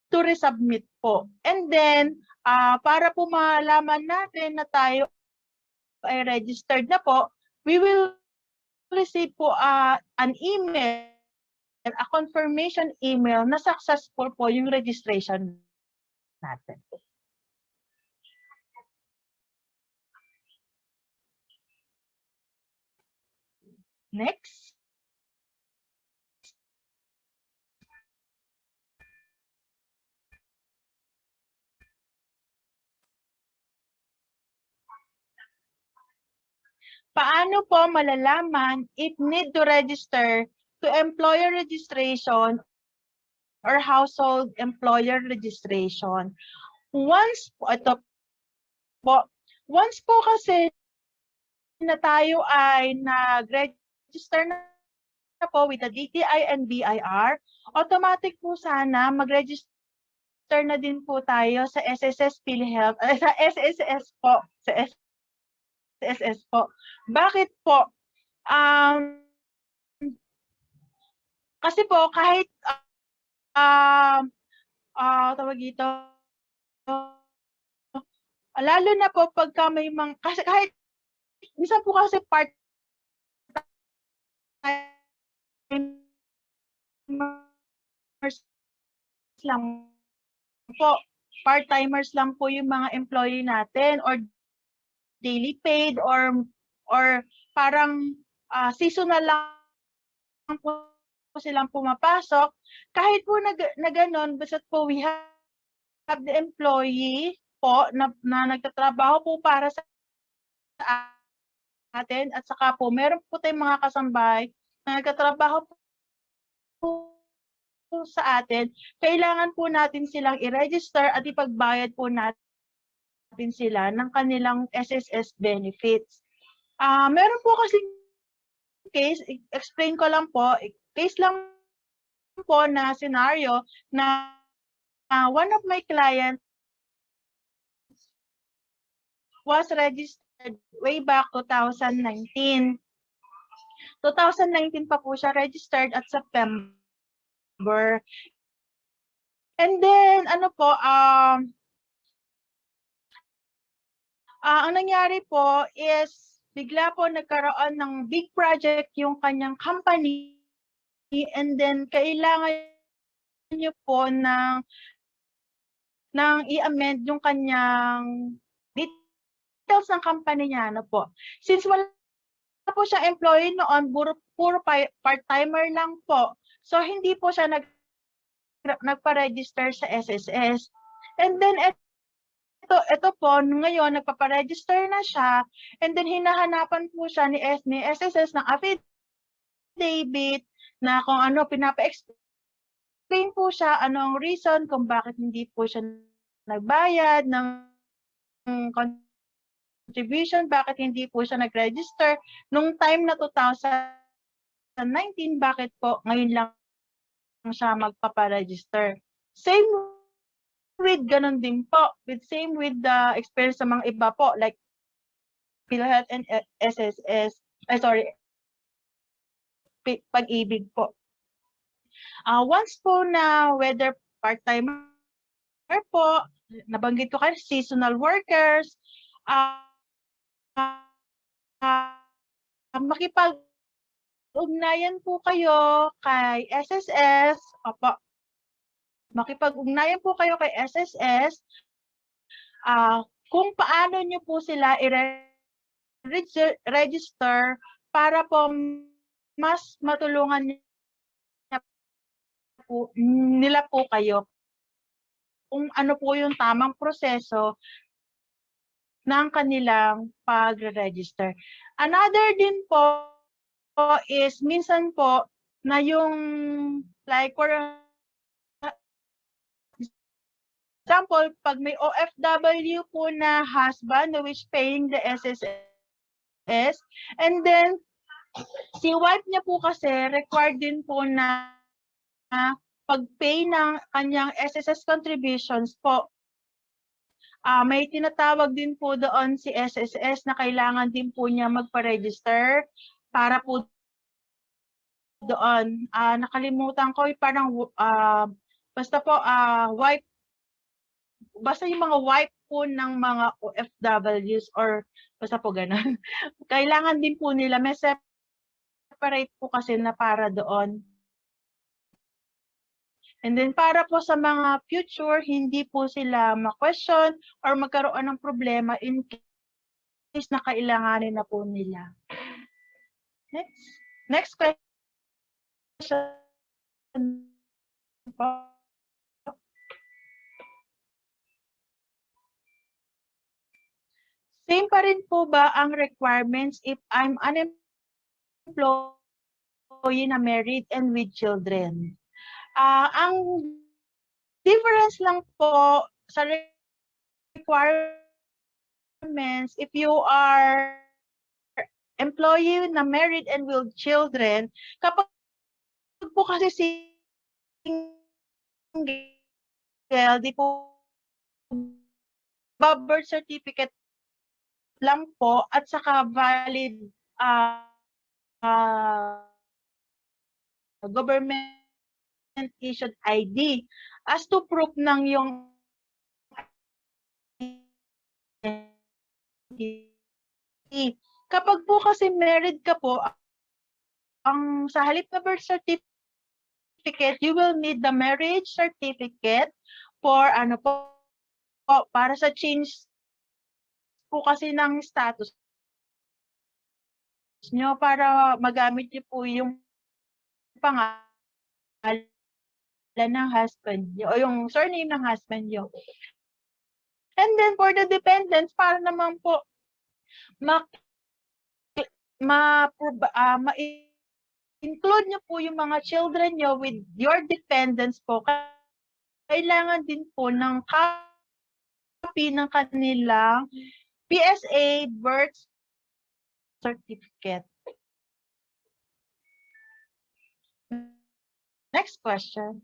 to resubmit po. And then, para po malaman natin na tayo ay registered na po, we will receive po an email, a confirmation email na successful po yung registration natin. Next. Paano po malalaman if need to register to employer registration or household employer registration? Once po kasi na tayo ay nag-register na po with the DTI and BIR, automatic po sana mag-register na din po tayo sa SSS PhilHealth, sa SSS po, sa SSS po. Bakit po? Kasi po kahit tawag dito, lalo na po pagka may mga, kasi kahit minsan po kasi part lang po, part-timers lang po yung mga employee natin or daily paid or parang seasonal lang po silang pumapasok. Kahit po na ganon, basta po we have the employee po na nagtatrabaho po para sa atin at saka po meron po tayong mga kasambahay na nagtatrabaho po sa atin, kailangan po natin silang i-register at ipagbayad po natin sila ng kanilang SSS benefits. Meron po kasi case, explain ko lang po, case lang po na scenario na one of my clients was registered way back 2019. 2019 pa po siya registered at September. And then, ano po, ang nangyari po is, bigla po nagkaroon ng big project yung kanyang company and then kailangan niyo po ng i-amend yung kanyang details ng company niya, ano po. Since wala po siya employee noon, puro part-timer lang po. So, hindi po siya nagpa-register sa SSS. And then, ito po, ngayon, nagpapa-register na siya, and then hinahanapan po siya ni SSS ng affidavit na kung ano, pinapa-explain po siya anong reason kung bakit hindi po siya nagbayad ng contribution, bakit hindi po siya nag-register nung time na 2019, bakit po ngayon lang siya magpapa-register. Same with ganun din po, same with the experience sa mga iba po, like PhilHealth and SSS. pag-ibig po. Once po na whether part-timer po, nabanggit ko kayo, seasonal workers, makipag-ugnayan po kayo kay SSS, makipag-ugnayan po kayo kay SSS, kung paano nyo po sila i-register para po mas matulungan nila po kayo kung ano po yung tamang proseso ng kanilang pag-register. Another din po is minsan po na yung like for example, pag may OFW po na husband who is paying the SSS, and then si wife niya po kasi required din po na pag-pay ng kanyang SSS contributions po. May tinatawag din po doon si SSS na kailangan din po niya magpa-register para po doon. Nakalimutan ko, parang basta po wife, basta yung mga wife po ng mga OFWs or basta po ganun. Kailangan din po nila, may separate po kasi na para doon. And then para po sa mga future, hindi po sila ma-question or magkaroon ng problema in case na kailanganin na po nila. Next question po. Same pa rin po ba ang requirements if I'm unemployed na married and with children? Ang difference lang po sa requirements if you are employee na married and with children, kapag po kasi single, di po birth certificate lang po at saka valid government issued ID as to proof ng yung identity. Kapag po kasi married ka po, ang sa halip na birth certificate, you will need the marriage certificate for ano po, para sa change po kasi ng status nyo para magamit niyo po yung pangalan ng husband nyo o yung surname ng husband nyo. And then for the dependents, para naman po ma-include nyo po yung mga children nyo with your dependents po, kailangan din po ng copy ng kanilang PSA birth certificate. Next question.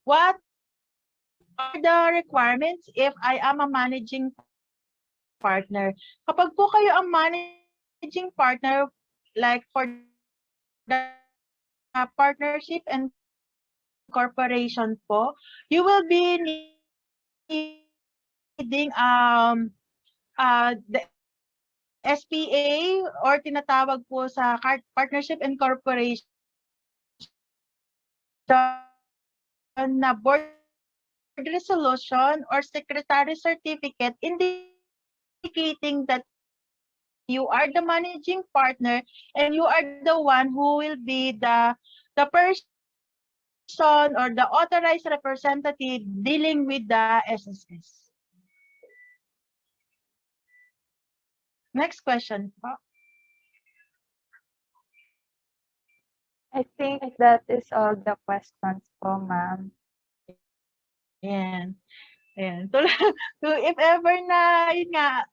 What are the requirements if I am a managing partner? Kapag po kayo ang managing partner, like for the partnership and corporation po, you will be needing the SPA or tinatawag po sa partnership and corporation na board resolution or secretary certificate indicating that you are the managing partner and you are the one who will be the person or the authorized representative dealing with the SSS. Next question po. I think that is all the questions po, ma'am. Ayan. Ayan. If ever na, yun nga,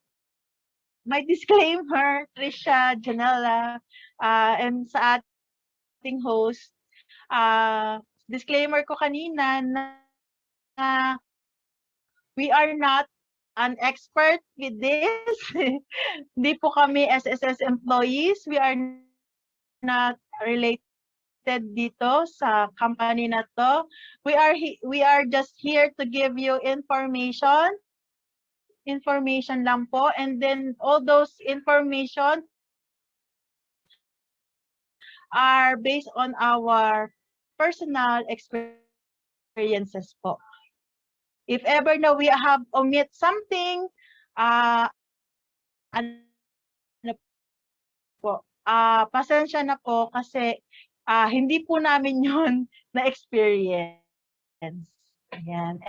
may disclaimer, Trisha, Janela, and sa ating host, disclaimer ko kanina na we are not an expert with this. Hindi po kami SSS employees. We are not related dito sa company na to. We are just here to give you information. Information lang po. And then all those information are based on our personal experiences po. If ever na we have omit something, ano po, pasensya na po kasi hindi po namin yun na-experience. Ayan.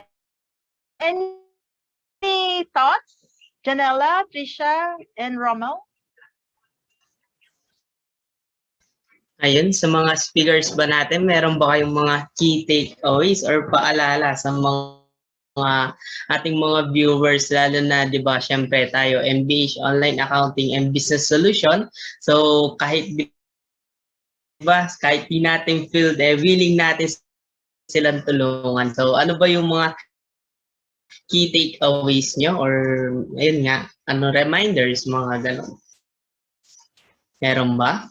Any thoughts? Janella, Trisha, and Rommel? Ayun, sa mga speakers ba natin, meron ba kayong mga key takeaways or paalala sa mga ating mga viewers, lalo na, di ba, syempre tayo, MBH, Online Accounting and Business Solution. So, kahit, di ba, kahit di natin field, willing natin silang tulungan. So, ano ba yung mga key takeaways nyo or, ayun nga, reminders, mga ganun? Meron ba?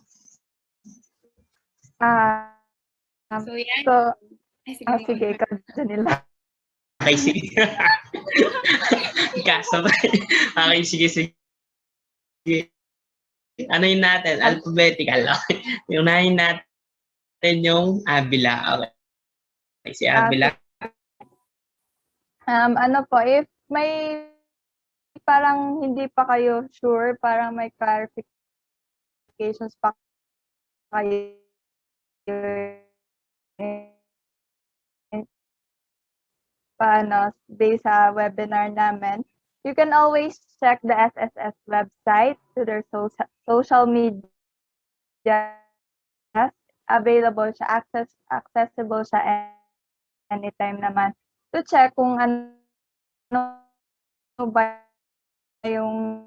So, yan. So, Ay, sige, sige, ikaw nila. Okay, sige. Kasabay. Okay, sige, sige. Ano yun natin? Alphabetical. Okay. Unahin natin yung Abila. Okay, si Abila. Ano po, if may parang hindi pa kayo sure, parang may clarifications pa kayo paano based sa webinar namin, you can always check the SSS website to their social media. Available siya, accessible siya anytime naman to check kung ano ba yung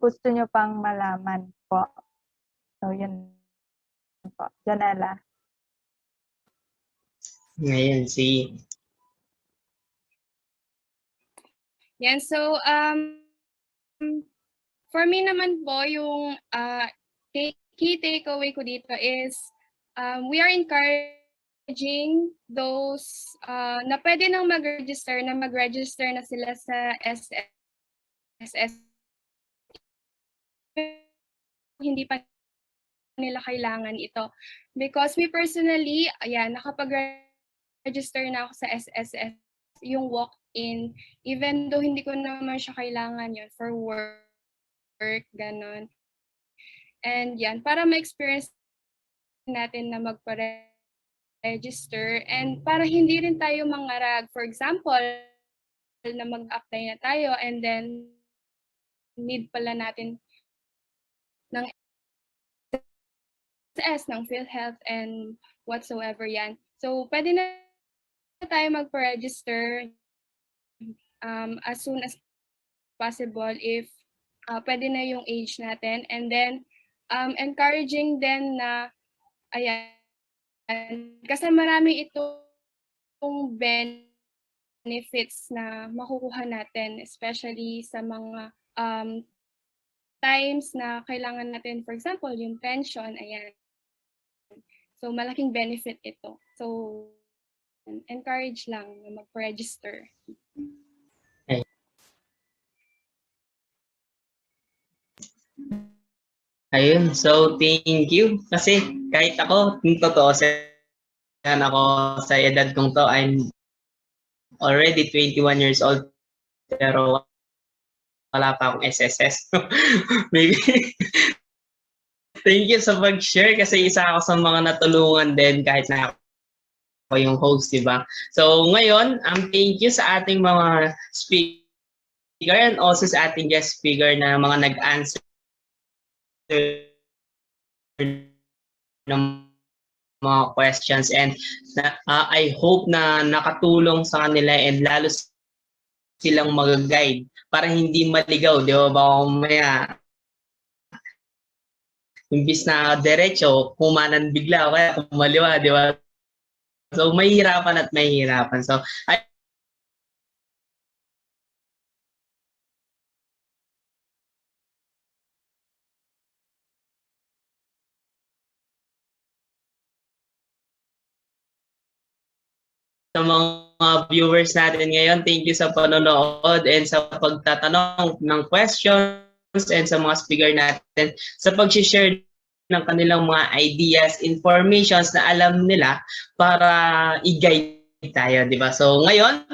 gusto nyo pang malaman po. So, yun po. Janela. Ngayon, si... Yan, so, for me naman po, yung key takeaway ko dito is we are encouraging those na pwede nang mag-register na sila sa SSS. Hindi pa nila kailangan ito. Because me personally, ayan, nakapag-register na ako sa SSS, yung walk-in, even though hindi ko naman siya kailangan yun for work, ganon. And yan, para ma-experience natin na magpa-register and para hindi rin tayo mangarag. For example, na mag-apply na tayo and then need pala natin ng SSS, ng PhilHealth and whatsoever yan. So, pwede na tayo magpa-register as soon as possible if pwede na yung age natin. And then, encouraging din na, ayan, kasi marami itong benefits na makukuha natin, especially sa mga times na kailangan natin, for example, yung pension, ayan. So, malaking benefit ito. So, encourage lang na mag-register. Ayun, so thank you. Kasi kahit ako, yung totoo, ako sa edad kong to, I'm already 21 years old, pero wala pa akong SSS. Maybe. Thank you sa pag-share kasi isa ako sa mga natulungan din kahit na ako yung host, di ba? So ngayon, thank you sa ating mga speaker and also sa ating guest speaker na mga nag-answer ng mga questions and I hope na nakatulong sa kanila and lalo silang mag-guide para hindi maligaw, di ba? Baka umaya imbis na diretso, kumanan bigla o kaya kumaliwa, di ba? So, mahihirapan at mahihirapan. So, sa mga viewers natin ngayon, thank you sa panonood and sa pagtatanong ng questions and sa mga speaker natin sa pag-share ng kanilang mga ideas, informations na alam nila para i-guide tayo, di ba? So ngayon,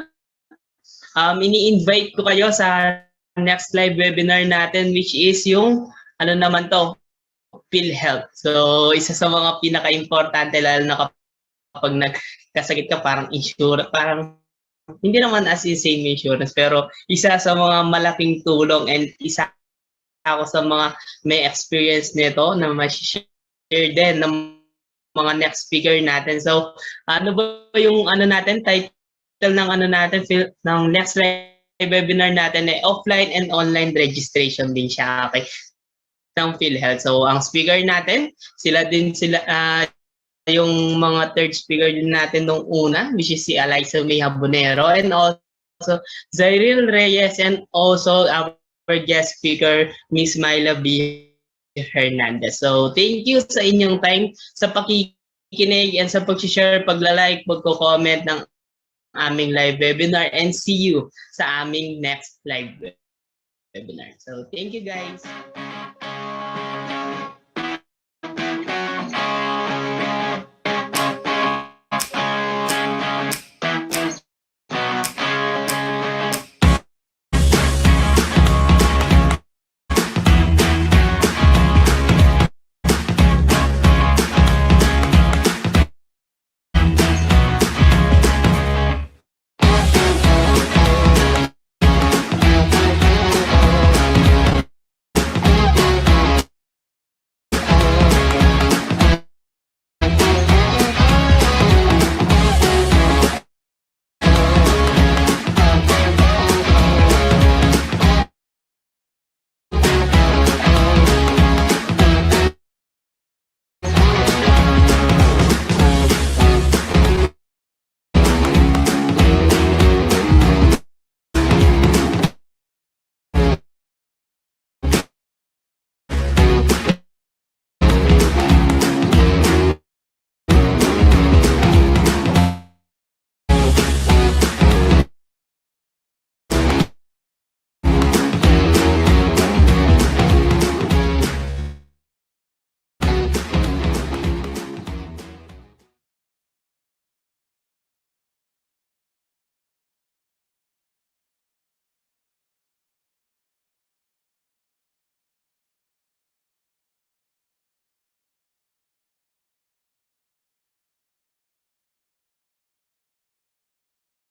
ini-invite ko kayo sa next live webinar natin, which is yung ano naman to, PhilHealth. So isa sa mga pinaka-importante, lalo na kapag nagkasakit ka, parang insurance, parang hindi naman as in same insurance, pero isa sa mga malaking tulong and isa ako sa mga may experience nito na ma-share din ng mga next speaker natin. So, ano ba yung ano natin, title ng ano natin, ng next live webinar natin ay offline and online registration din siya, okay, ng PhilHealth. So, ang speaker natin, sila yung mga third speaker din natin nung una, which is si Eliza May Habonero, and also Zyril Reyes, and also our guest speaker, Miss Myla Hernandez. So, thank you sa inyong time, sa pakikinig, and sa pag-share, pagla-like, pagko-comment ng aming live webinar, and see you sa aming next live webinar. So, thank you guys.